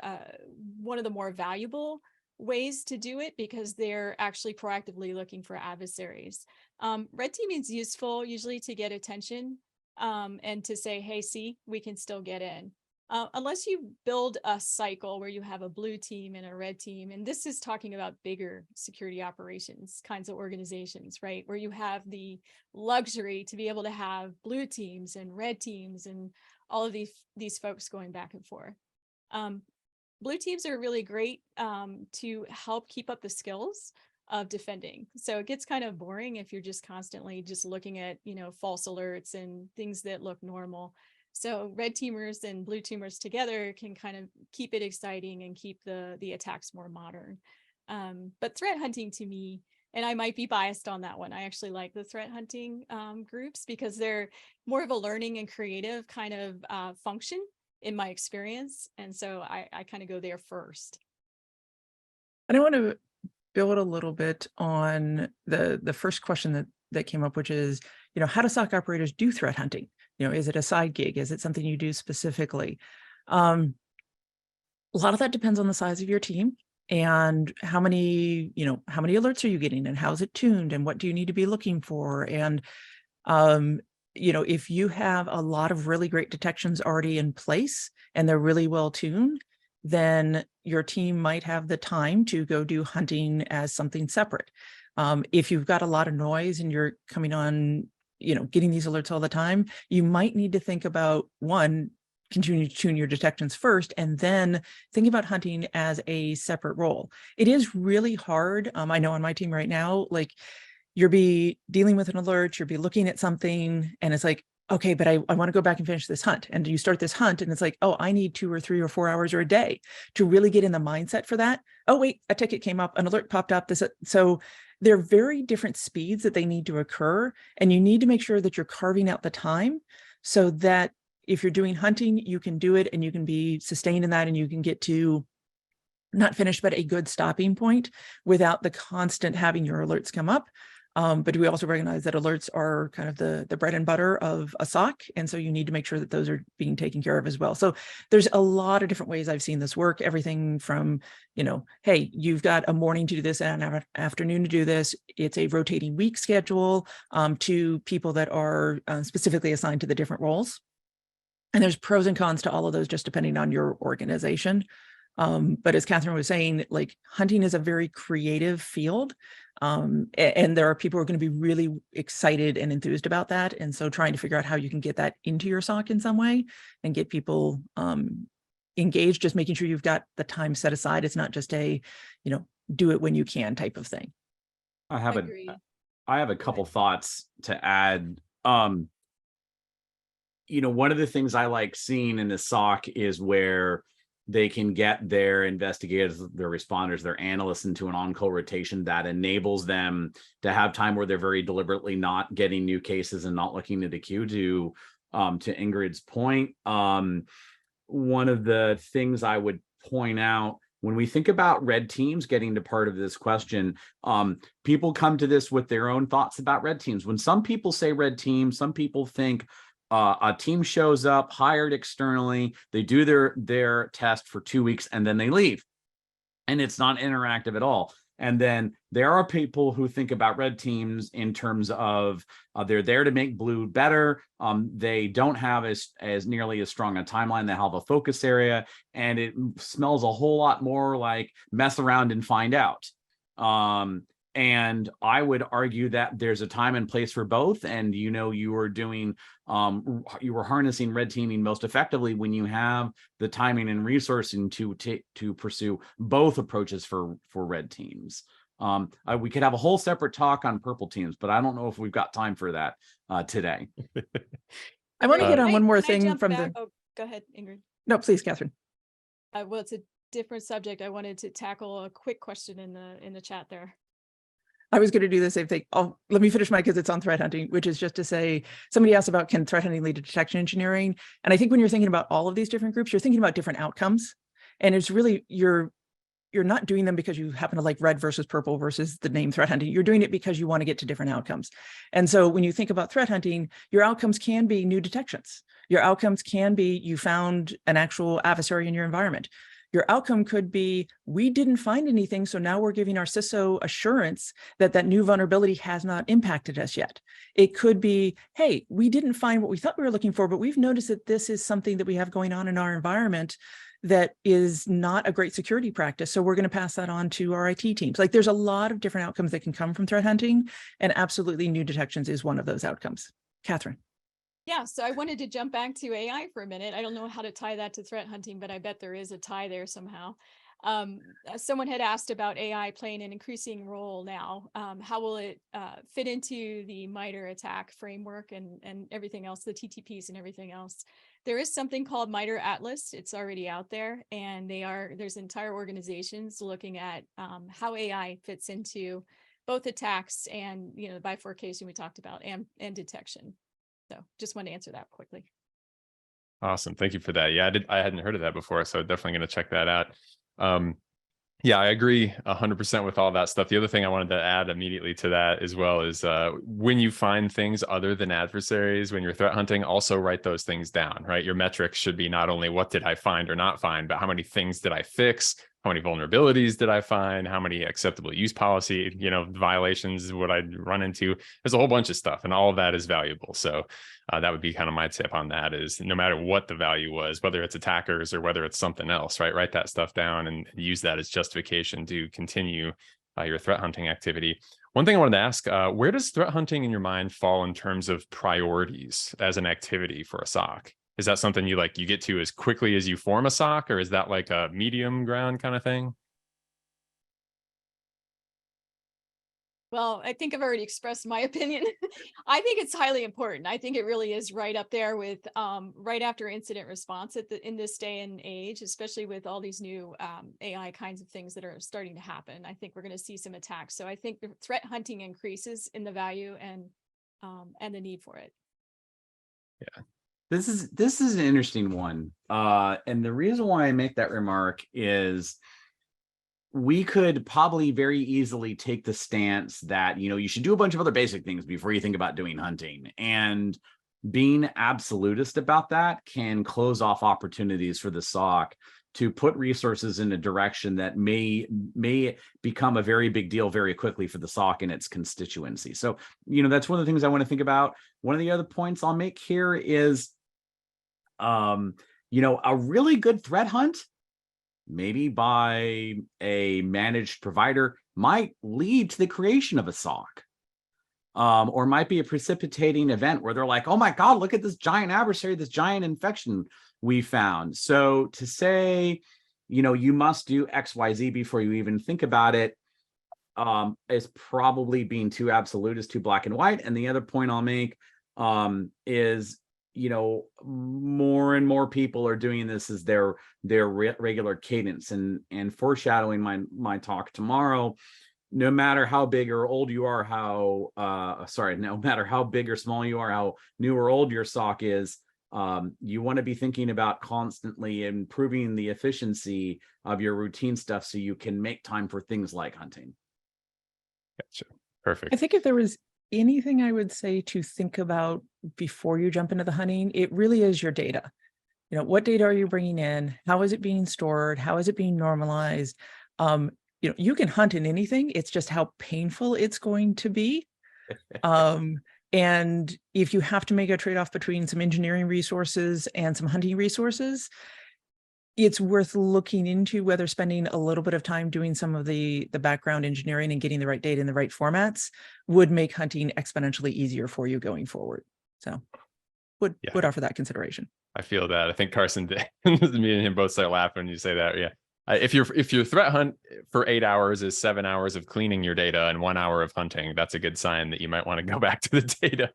one of the more valuable ways to do it because they're actually proactively looking for adversaries. Red teaming is useful usually to get attention and to say, hey, see, we can still get in. Unless you build a cycle where you have a blue team and a red team, and this is talking about bigger security operations kinds of organizations, right? Where you have the luxury to be able to have blue teams and red teams and all of these folks going back and forth. Blue teams are really great to help keep up the skills of defending. So it gets kind of boring if you're just constantly just looking at, false alerts and things that look normal. So red teamers and blue teamers together can kind of keep it exciting and keep the attacks more modern. But threat hunting to me, and I might be biased on that one, I actually like the threat hunting groups because they're more of a learning and creative kind of function in my experience. And so I kind of go there first. And I want to build a little bit on the first question that came up, which is, how do SOC operators do threat hunting? Is it a side gig? Is it something you do specifically? A lot of that depends on the size of your team and how many alerts are you getting and how's it tuned and what do you need to be looking for? And, if you have a lot of really great detections already in place and they're really well tuned, then your team might have the time to go do hunting as something separate. If you've got a lot of noise and you're coming on, getting these alerts all the time, you might need to think about continue to tune your detections first, and then think about hunting as a separate role. It is really hard. I know on my team right now, like you'll be dealing with an alert, you'll be looking at something and it's like, okay, but I want to go back and finish this hunt. And you start this hunt and it's like, oh, I need 2 or 3 or 4 hours or a day to really get in the mindset for that. Oh, wait, a ticket came up, an alert popped up. So they're very different speeds that they need to occur. And you need to make sure that you're carving out the time so that if you're doing hunting, you can do it and you can be sustained in that and you can get to not finish, but a good stopping point without the constant having your alerts come up. But we also recognize that alerts are kind of the bread and butter of a SOC. And so you need to make sure that those are being taken care of as well. So there's a lot of different ways I've seen this work. Everything from, hey, you've got a morning to do this and an afternoon to do this. It's a rotating week schedule to people that are specifically assigned to the different roles. And there's pros and cons to all of those just depending on your organization. But as Kathryn was saying, like hunting is a very creative field. And there are people who are going to be really excited and enthused about that. And so trying to figure out how you can get that into your SOC in some way and get people engaged, just making sure you've got the time set aside. It's not just a, do it when you can type of thing. I have a couple thoughts to add. One of the things I like seeing in the SOC is where they can get their investigators, their responders, their analysts into an on-call rotation that enables them to have time where they're very deliberately not getting new cases and not looking at the queue. To Ingrid's point, one of the things I would point out when we think about red teams getting to part of this question, people come to this with their own thoughts about red teams. When some people say red team, some people think a team shows up, hired externally, they do their test for 2 weeks, and then they leave. And it's not interactive at all. And then there are people who think about red teams in terms of they're there to make blue better. They don't have as nearly as strong a timeline. They have a focus area, and it smells a whole lot more like mess around and find out. And I would argue that there's a time and place for both. And, you were doing, you were harnessing red teaming most effectively when you have the timing and resourcing to pursue both approaches for red teams. We could have a whole separate talk on purple teams, but I don't know if we've got time for that today. I want to hit on one more Can I thing jump from back? the. Oh, go ahead, Ingrid. No, please, Kathryn. Well, it's a different subject. I wanted to tackle a quick question in the chat there. I was going to do the same thing. Let me finish because it's on threat hunting, which is just to say, somebody asked about, can threat hunting lead to detection engineering? And I think when you're thinking about all of these different groups, you're thinking about different outcomes. And it's really, you're not doing them because you happen to like red versus purple versus the name threat hunting. You're doing it because you want to get to different outcomes. And so when you think about threat hunting, your outcomes can be new detections. Your outcomes can be you found an actual adversary in your environment. Your outcome could be, we didn't find anything, so now we're giving our CISO assurance that that new vulnerability has not impacted us yet. It could be, hey, we didn't find what we thought we were looking for, but we've noticed that this is something that we have going on in our environment that is not a great security practice. So we're going to pass that on to our IT teams. Like, there's a lot of different outcomes that can come from threat hunting, and absolutely new detections is one of those outcomes. Kathryn. Yeah, so I wanted to jump back to AI for a minute. I don't know how to tie that to threat hunting, but I bet there is a tie there somehow. Someone had asked about AI playing an increasing role now. How will it fit into the MITRE attack framework and everything else, the TTPs and everything else? There is something called MITRE Atlas. It's already out there, and there's entire organizations looking at how AI fits into both attacks and the bifurcation we talked about and detection. So just want to answer that quickly. Awesome. Thank you for that. Yeah, I hadn't heard of that before, so definitely going to check that out. Yeah, I agree 100% with all that stuff. The other thing I wanted to add immediately to that as well is when you find things other than adversaries, when you're threat hunting, also write those things down, right? Your metrics should be not only what did I find or not find, but how many things did I fix? How many vulnerabilities did I find? How many acceptable use policy, violations would I run into? There's a whole bunch of stuff, and all of that is valuable. So that would be kind of my tip on that, is no matter what the value was, whether it's attackers or whether it's something else, right? Write that stuff down and use that as justification to continue your threat hunting activity. One thing I wanted to ask, where does threat hunting in your mind fall in terms of priorities as an activity for a SOC? Is that something you get to as quickly as you form a SOC, or is that like a medium ground kind of thing? Well, I think I've already expressed my opinion. I think it's highly important. I think it really is right up there with right after incident response in this day and age, especially with all these new AI kinds of things that are starting to happen. I think we're going to see some attacks. So I think the threat hunting increases in the value and the need for it. Yeah. This is an interesting one. And the reason why I make that remark is we could probably very easily take the stance that, you should do a bunch of other basic things before you think about doing hunting. And being absolutist about that can close off opportunities for the SOC to put resources in a direction that may become a very big deal very quickly for the SOC and its constituency. So, that's one of the things I want to think about. One of the other points I'll make here is, a really good threat hunt, maybe by a managed provider, might lead to the creation of a SOC. Or might be a precipitating event where they're like, oh my God, look at this giant adversary, this giant infection we found. So to say, you must do XYZ before you even think about it, is probably being too absolute, is too black and white. And the other point I'll make is, more and more people are doing this as their regular cadence, and foreshadowing my talk tomorrow. No matter how big or old you are, no matter how big or small you are, how new or old your SOC is, you want to be thinking about constantly improving the efficiency of your routine stuff so you can make time for things like hunting. Gotcha. Perfect. I think if there was anything I would say to think about before you jump into the hunting, it really is your data. What data are you bringing in? How is it being stored? How is it being normalized? You can hunt in anything. It's just how painful it's going to be. And if you have to make a trade-off between some engineering resources and some hunting resources, it's worth looking into whether spending a little bit of time doing some of the background engineering and getting the right data in the right formats would make hunting exponentially easier for you going forward. So would offer that consideration. I feel that. I think Carson did. Me and him both start laughing when you say that. Yeah. If your threat hunt for 8 hours is 7 hours of cleaning your data and 1 hour of hunting, that's a good sign that you might want to go back to the data.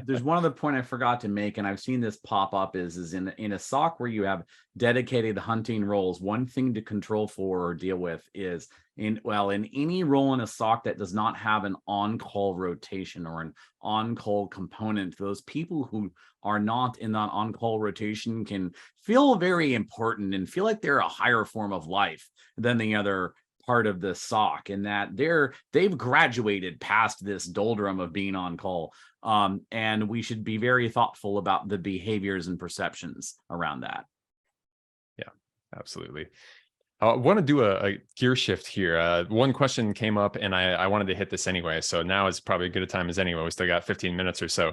There's one other point I forgot to make, and I've seen this pop up is in a SOC where you have dedicated hunting roles. One thing to control for or deal with is in any role in a SOC that does not have an on-call rotation or an on-call component, those people who are not in that on-call rotation can feel very important and feel like they're a higher form of life than the other part of the SOC, and that they've graduated past this doldrum of being on call. And we should be very thoughtful about the behaviors and perceptions around that. Yeah, absolutely. I want to do a gear shift here. One question came up and I wanted to hit this anyway. So now is probably as good a time as any. We still got 15 minutes or so.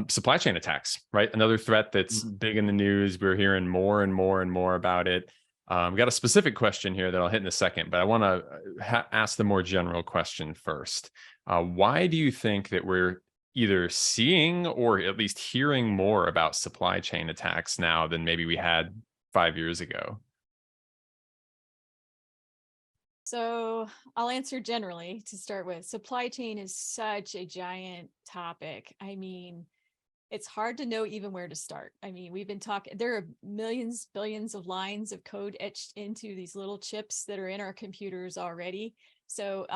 Supply chain attacks, right? Another threat that's big in the news. We're hearing more and more and more about it. I've got a specific question here that I'll hit in a second, but I want to ask the more general question first. Why do you think that we're either seeing or at least hearing more about supply chain attacks now than maybe we had 5 years ago? So I'll answer generally to start with. Supply chain is such a giant topic. I mean, it's hard to know even where to start. I mean, we've been talking, there are millions, billions of lines of code etched into these little chips that are in our computers already. So,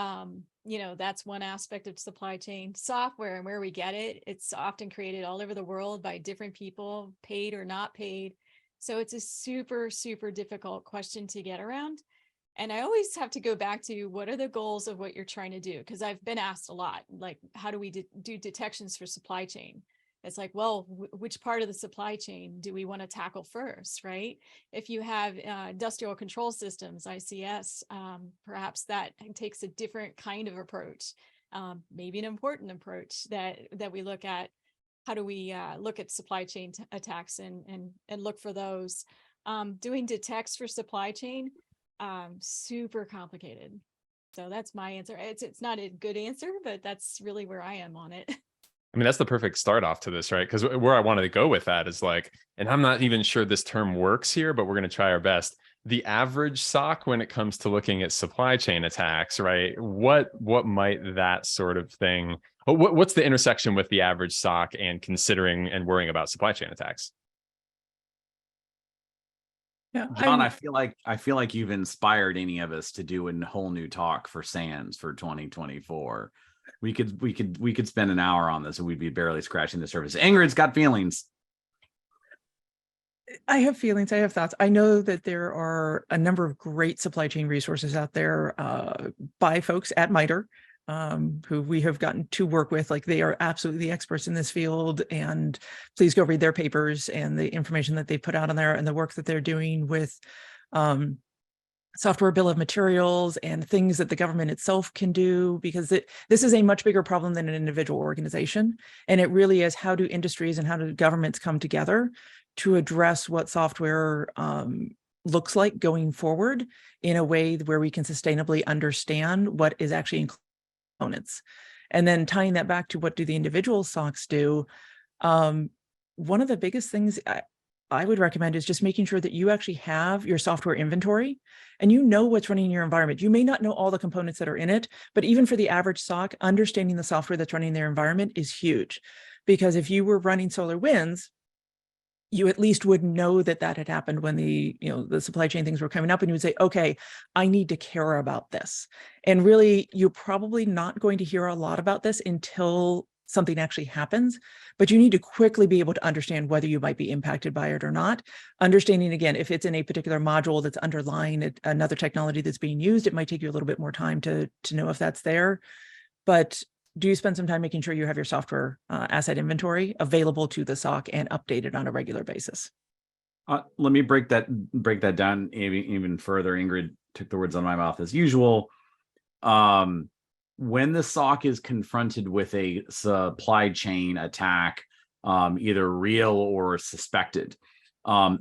that's one aspect of supply chain. Software and where we get it, it's often created all over the world by different people, paid or not paid. So it's a super, super difficult question to get around. And I always have to go back to what are the goals of what you're trying to do? Because I've been asked a lot, like, how do we do detections for supply chain? It's like, well, which part of the supply chain do we want to tackle first, right? If you have industrial control systems, ICS, perhaps that takes a different kind of approach, maybe an important approach that we look at. How do we look at supply chain attacks and look for those? Doing detects for supply chain, super complicated. So that's my answer. It's not a good answer, but that's really where I am on it. I mean, that's the perfect start off to this, right? Because where I wanted to go with that is like, and I'm not even sure this term works here, but we're going to try our best. The average SOC when it comes to looking at supply chain attacks, right? What might that sort of thing, what's the intersection with the average SOC and considering and worrying about supply chain attacks? Yeah, John, I feel like you've inspired any of us to do a whole new talk for SANS for 2024. We could spend an hour on this and we'd be barely scratching the surface. Ingrid's got feelings. I have feelings. I have thoughts. I know that there are a number of great supply chain resources out there by folks at MITRE who we have gotten to work with. Like, they are absolutely the experts in this field, and please go read their papers and the information that they put out on there and the work that they're doing with software bill of materials and things that the government itself can do, because this is a much bigger problem than an individual organization. And it really is, how do industries and how do governments come together to address what software looks like going forward in a way where we can sustainably understand what is actually in components. And then tying that back to what do the individual SOCs do, one of the biggest things I would recommend is just making sure that you actually have your software inventory and you know what's running in your environment. You may not know all the components that are in it, but even for the average SOC, understanding the software that's running in their environment is huge. Because if you were running SolarWinds, you at least would know that had happened when the supply chain things were coming up, and you would say, okay, I need to care about this. And really, you're probably not going to hear a lot about this until something actually happens, but you need to quickly be able to understand whether you might be impacted by it or not. Understanding, again, if it's in a particular module that's underlying another technology that's being used, it might take you a little bit more time to know if that's there. But do you spend some time making sure you have your software asset inventory available to the SOC and updated on a regular basis? Let me break that down even further. Ingrid took the words out of my mouth as usual. When the SOC is confronted with a supply chain attack, either real or suspected,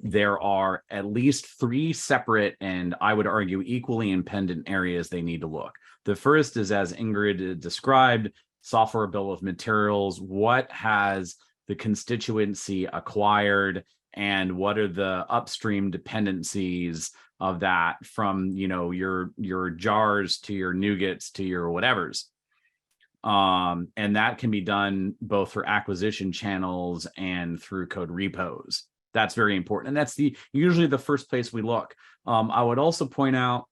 there are at least 3 separate and I would argue equally independent areas they need to look. The first is, as Ingrid described, software bill of materials. What has the constituency acquired and what are the upstream dependencies of that, from your jars to your NuGets to your whatevers. And that can be done both for acquisition channels and through code repos. That's very important, and that's usually the first place we look. I would also point out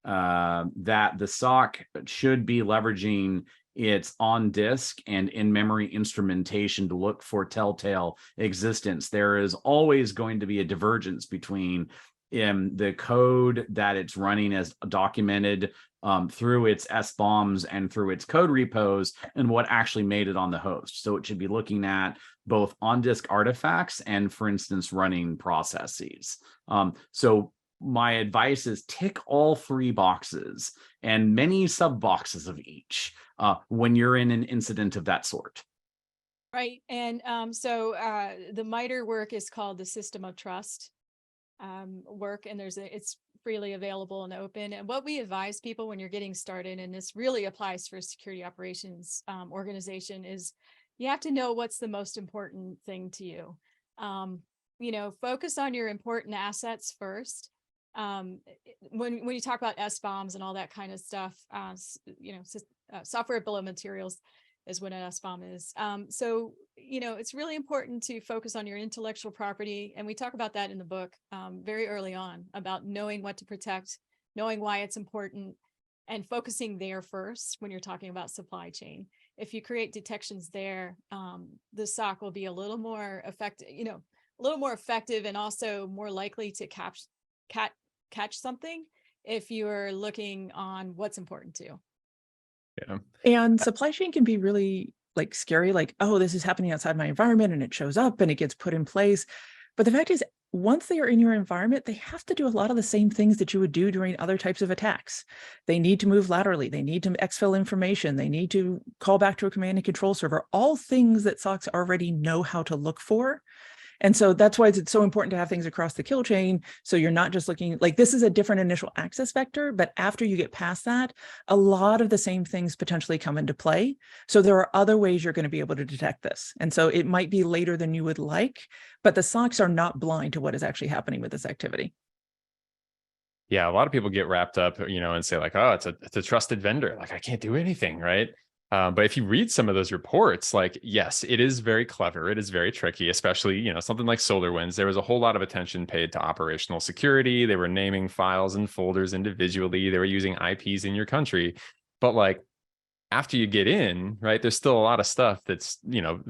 that the SOC should be leveraging its on-disk and in-memory instrumentation to look for telltale existence. There is always going to be a divergence between the code that it's running as documented through its SBOMs and through its code repos and what actually made it on the host. So it should be looking at both on-disk artifacts and, for instance, running processes. So my advice is tick all three boxes and many sub boxes of each when you're in an incident of that sort. Right. And so the MITRE work is called the System of Trust work, and it's freely available and open. And what we advise people when you're getting started, and this really applies for a security operations organization, is you have to know what's the most important thing to you. Focus on your important assets first. When you talk about SBOMs and all that kind of stuff, software bill of materials is what an SBOM is. So it's really important to focus on your intellectual property. And we talk about that in the book very early on, about knowing what to protect, knowing why it's important, and focusing there first when you're talking about supply chain. If you create detections there, the SOC will be a little more effective, and also more likely to catch something if you're looking on what's important to you. Yeah. And supply chain can be really scary, oh, this is happening outside my environment, and it shows up and it gets put in place. But the fact is, once they are in your environment, they have to do a lot of the same things that you would do during other types of attacks. They need to move laterally. They need to exfil information. They need to call back to a command and control server, all things that SOCs already know how to look for. And so that's why it's so important to have things across the kill chain. So you're not just looking this is a different initial access vector, but after you get past that, a lot of the same things potentially come into play. So there are other ways you're going to be able to detect this. And so it might be later than you would like, but the SOCs are not blind to what is actually happening with this activity. Yeah, a lot of people get wrapped up, and say oh, it's a trusted vendor. I can't do anything, right? But if you read some of those reports, yes, it is very clever. It is very tricky, especially, something like SolarWinds. There was a whole lot of attention paid to operational security. They were naming files and folders individually. They were using IPs in your country. But after you get in, right, there's still a lot of stuff that's,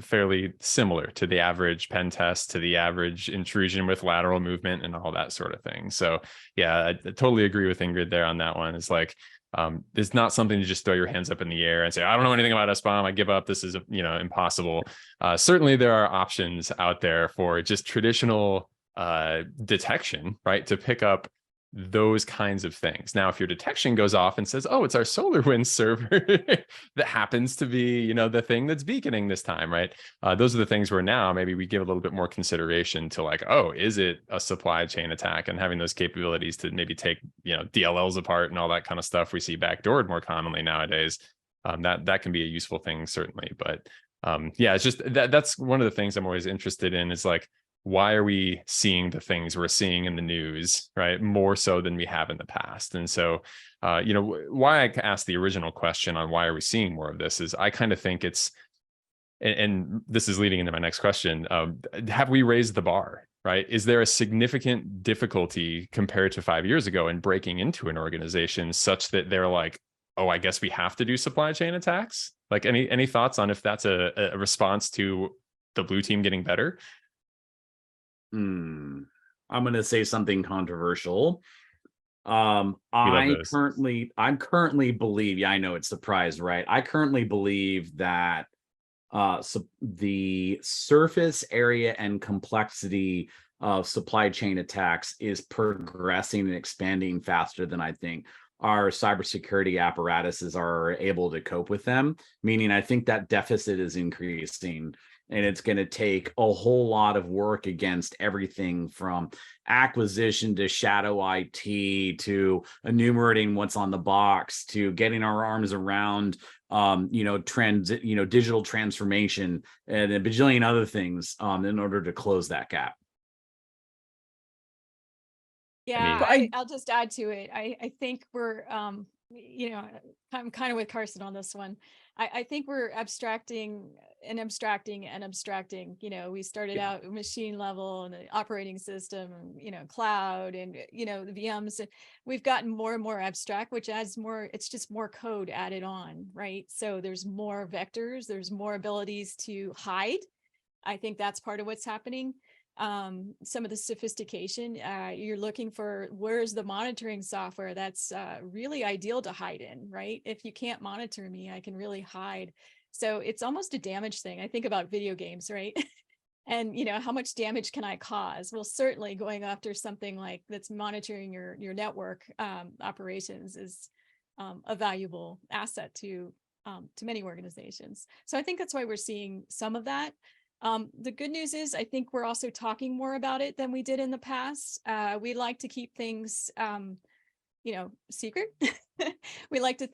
fairly similar to the average pen test, to the average intrusion with lateral movement and all that sort of thing. So yeah, I totally agree with Ingrid there on that one. It's it's not something to just throw your hands up in the air and say, I don't know anything about SBOM. I give up. This is, impossible. Certainly there are options out there for just traditional detection, right? To pick up those kinds of things. Now, if your detection goes off and says, oh, it's our SolarWinds server that happens to be, the thing that's beaconing this time, right? Those are the things where now maybe we give a little bit more consideration to oh, is it a supply chain attack, and having those capabilities to maybe take, DLLs apart and all that kind of stuff we see backdoored more commonly nowadays. That can be a useful thing, certainly. But yeah, it's just that's one of the things I'm always interested in is why are we seeing the things we're seeing in the news, right? More so than we have in the past. And so, why I asked the original question on why are we seeing more of this is I kind of think it's, and this is leading into my next question, have we raised the bar, right? Is there a significant difficulty compared to 5 years ago in breaking into an organization such that they're oh, I guess we have to do supply chain attacks? Any thoughts on if that's a response to the blue team getting better? I'm going to say something controversial. I currently believe, yeah, I know it's surprise, right? I currently believe that the surface area and complexity of supply chain attacks is progressing and expanding faster than I think our cybersecurity apparatuses are able to cope with them. Meaning, I think that deficit is increasing. and it's going to take a whole lot of work against everything from acquisition to shadow IT to enumerating what's on the box to getting our arms around digital transformation and a bajillion other things in order to close that gap. Yeah, I'll just add to it. I think we're, I'm kind of with Carson on this one. I think we're abstracting. We started out machine level and the operating system, cloud and, the VMs. And we've gotten more and more abstract, which adds more, it's just more code added on, right? So there's more vectors, there's more abilities to hide. I think that's part of what's happening. Some of the sophistication, you're looking for, where's the monitoring software that's really ideal to hide in, right? If you can't monitor me, I can really hide. So it's almost a damage thing. I think about video games, right? And how much damage can I cause? Well, certainly going after something like that's monitoring your network operations is a valuable asset to many organizations. So I think that's why we're seeing some of that. The good news is I think we're also talking more about it than we did in the past. We like to keep things, secret. We like to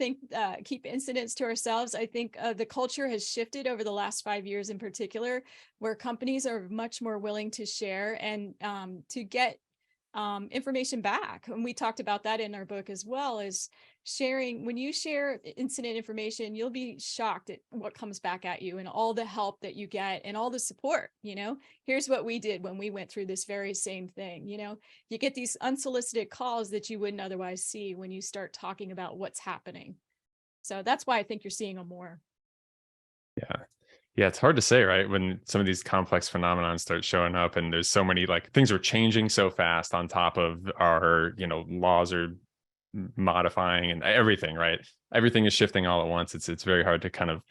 keep incidents to ourselves. I think the culture has shifted over the last 5 years in particular, where companies are much more willing to share and to get information back. And we talked about that in our book as well, is sharing. When you share incident information, you'll be shocked at what comes back at you and all the help that you get and all the support. Here's what we did when we went through this very same thing. You get these unsolicited calls that you wouldn't otherwise see when you start talking about what's happening. So that's why I think you're seeing them more. Yeah, it's hard to say, right? When some of these complex phenomena start showing up and there's so many, like, things are changing so fast on top of our, laws are modifying and everything, right? Everything is shifting all at once. It's very hard to kind of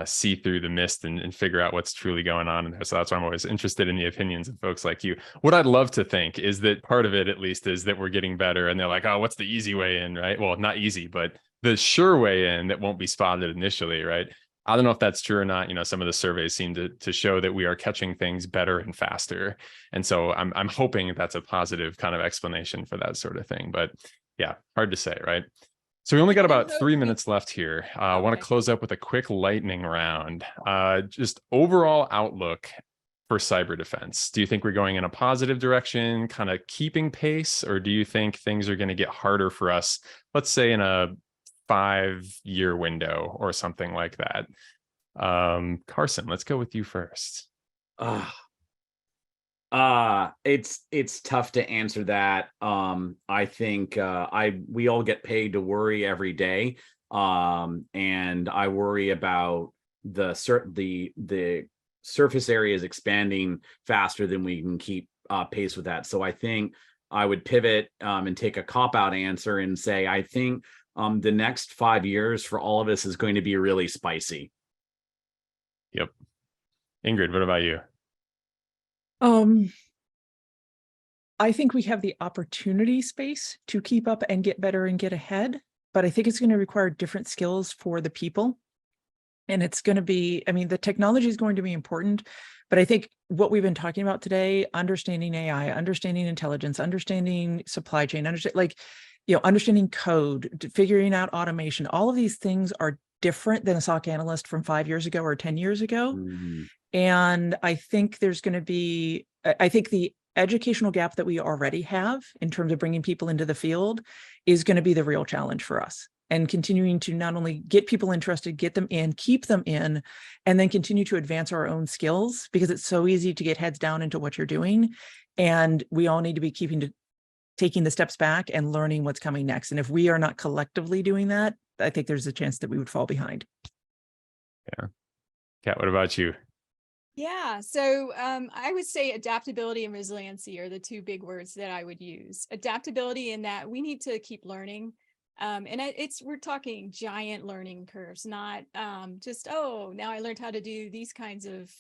see through the mist and figure out what's truly going on in there. So that's why I'm always interested in the opinions of folks like you. What I'd love to think is that part of it, at least, is that we're getting better and they're like, oh, what's the easy way in, right? Well, not easy, but the sure way in that won't be spotted initially, right? I don't know if that's true or not. Some of the surveys seem to show that we are catching things better and faster. And so I'm hoping that's a positive kind of explanation for that sort of thing. But yeah, hard to say, right? So we only got about 3 minutes left here. I want to close up with a quick lightning round. Just overall outlook for cyber defense. Do you think we're going in a positive direction, kind of keeping pace, or do you think things are going to get harder for us, let's say in a 5-year window or something like that? Carson, let's go with you first. It's tough to answer that. I think we all get paid to worry every day. And I worry about the surface areas expanding faster than we can keep pace with that. So I think I would pivot and take a cop-out answer and say, I think the next 5 years for all of us is going to be really spicy. Yep. Ingrid, what about you? I think we have the opportunity space to keep up and get better and get ahead, but I think it's going to require different skills for the people. And it's going to be, the technology is going to be important, but I think what we've been talking about today, understanding AI, understanding intelligence, understanding supply chain, understanding code, figuring out automation, all of these things are different than a SOC analyst from 5 years ago or 10 years ago. Mm-hmm. And I think there's going to be, I think the educational gap that we already have in terms of bringing people into the field is going to be the real challenge for us. And continuing to not only get people interested, get them in, keep them in, and then continue to advance our own skills, because it's so easy to get heads down into what you're doing. And we all need to be taking the steps back and learning what's coming next. And if we are not collectively doing that, I think there's a chance that we would fall behind. Yeah. Kat, what about you? Yeah, so I would say adaptability and resiliency are the two big words that I would use. Adaptability in that we need to keep learning. And we're talking giant learning curves, not just, now I learned how to do these kinds of,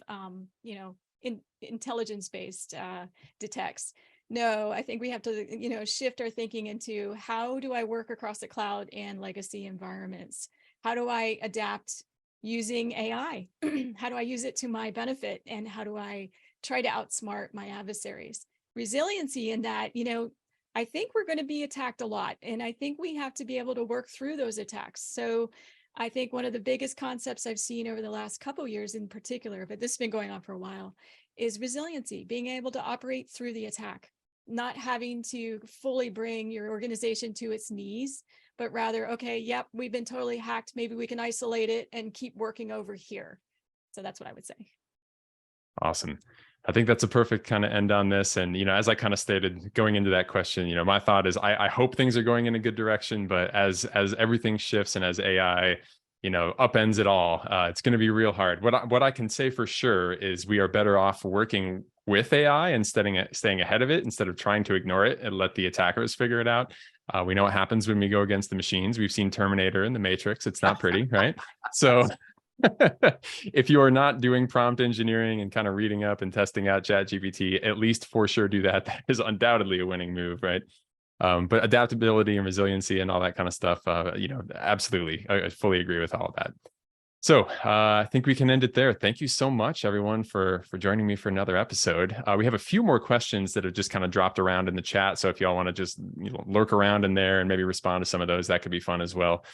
intelligence-based detects. No, I think we have to, shift our thinking into how do I work across the cloud and legacy environments? How do I adapt using AI? How do I use it to my benefit? And how do I try to outsmart my adversaries? Resiliency in that, I think we're going to be attacked a lot. And I think we have to be able to work through those attacks. So I think one of the biggest concepts I've seen over the last couple of years in particular, but this has been going on for a while, is resiliency, being able to operate through the attack, not having to fully bring your organization to its knees, but rather, okay, yep, we've been totally hacked. Maybe we can isolate it and keep working over here. So that's what I would say. Awesome. I think that's a perfect kind of end on this. And, as I kind of stated going into that question, my thought is I hope things are going in a good direction, but as everything shifts and as AI, upends it all, it's going to be real hard. What I can say for sure is we are better off working with AI and staying ahead of it instead of trying to ignore it and let the attackers figure it out. We know what happens when we go against the machines. We've seen Terminator in the Matrix. It's not pretty, right? So if you are not doing prompt engineering and kind of reading up and testing out ChatGPT, at least for sure do that. That is undoubtedly a winning move, right? But adaptability and resiliency and all that kind of stuff, absolutely, I fully agree with all of that. So I think we can end it there. Thank you so much, everyone, for joining me for another episode. We have a few more questions that have just kind of dropped around in the chat. So if y'all want to just lurk around in there and maybe respond to some of those, that could be fun as well.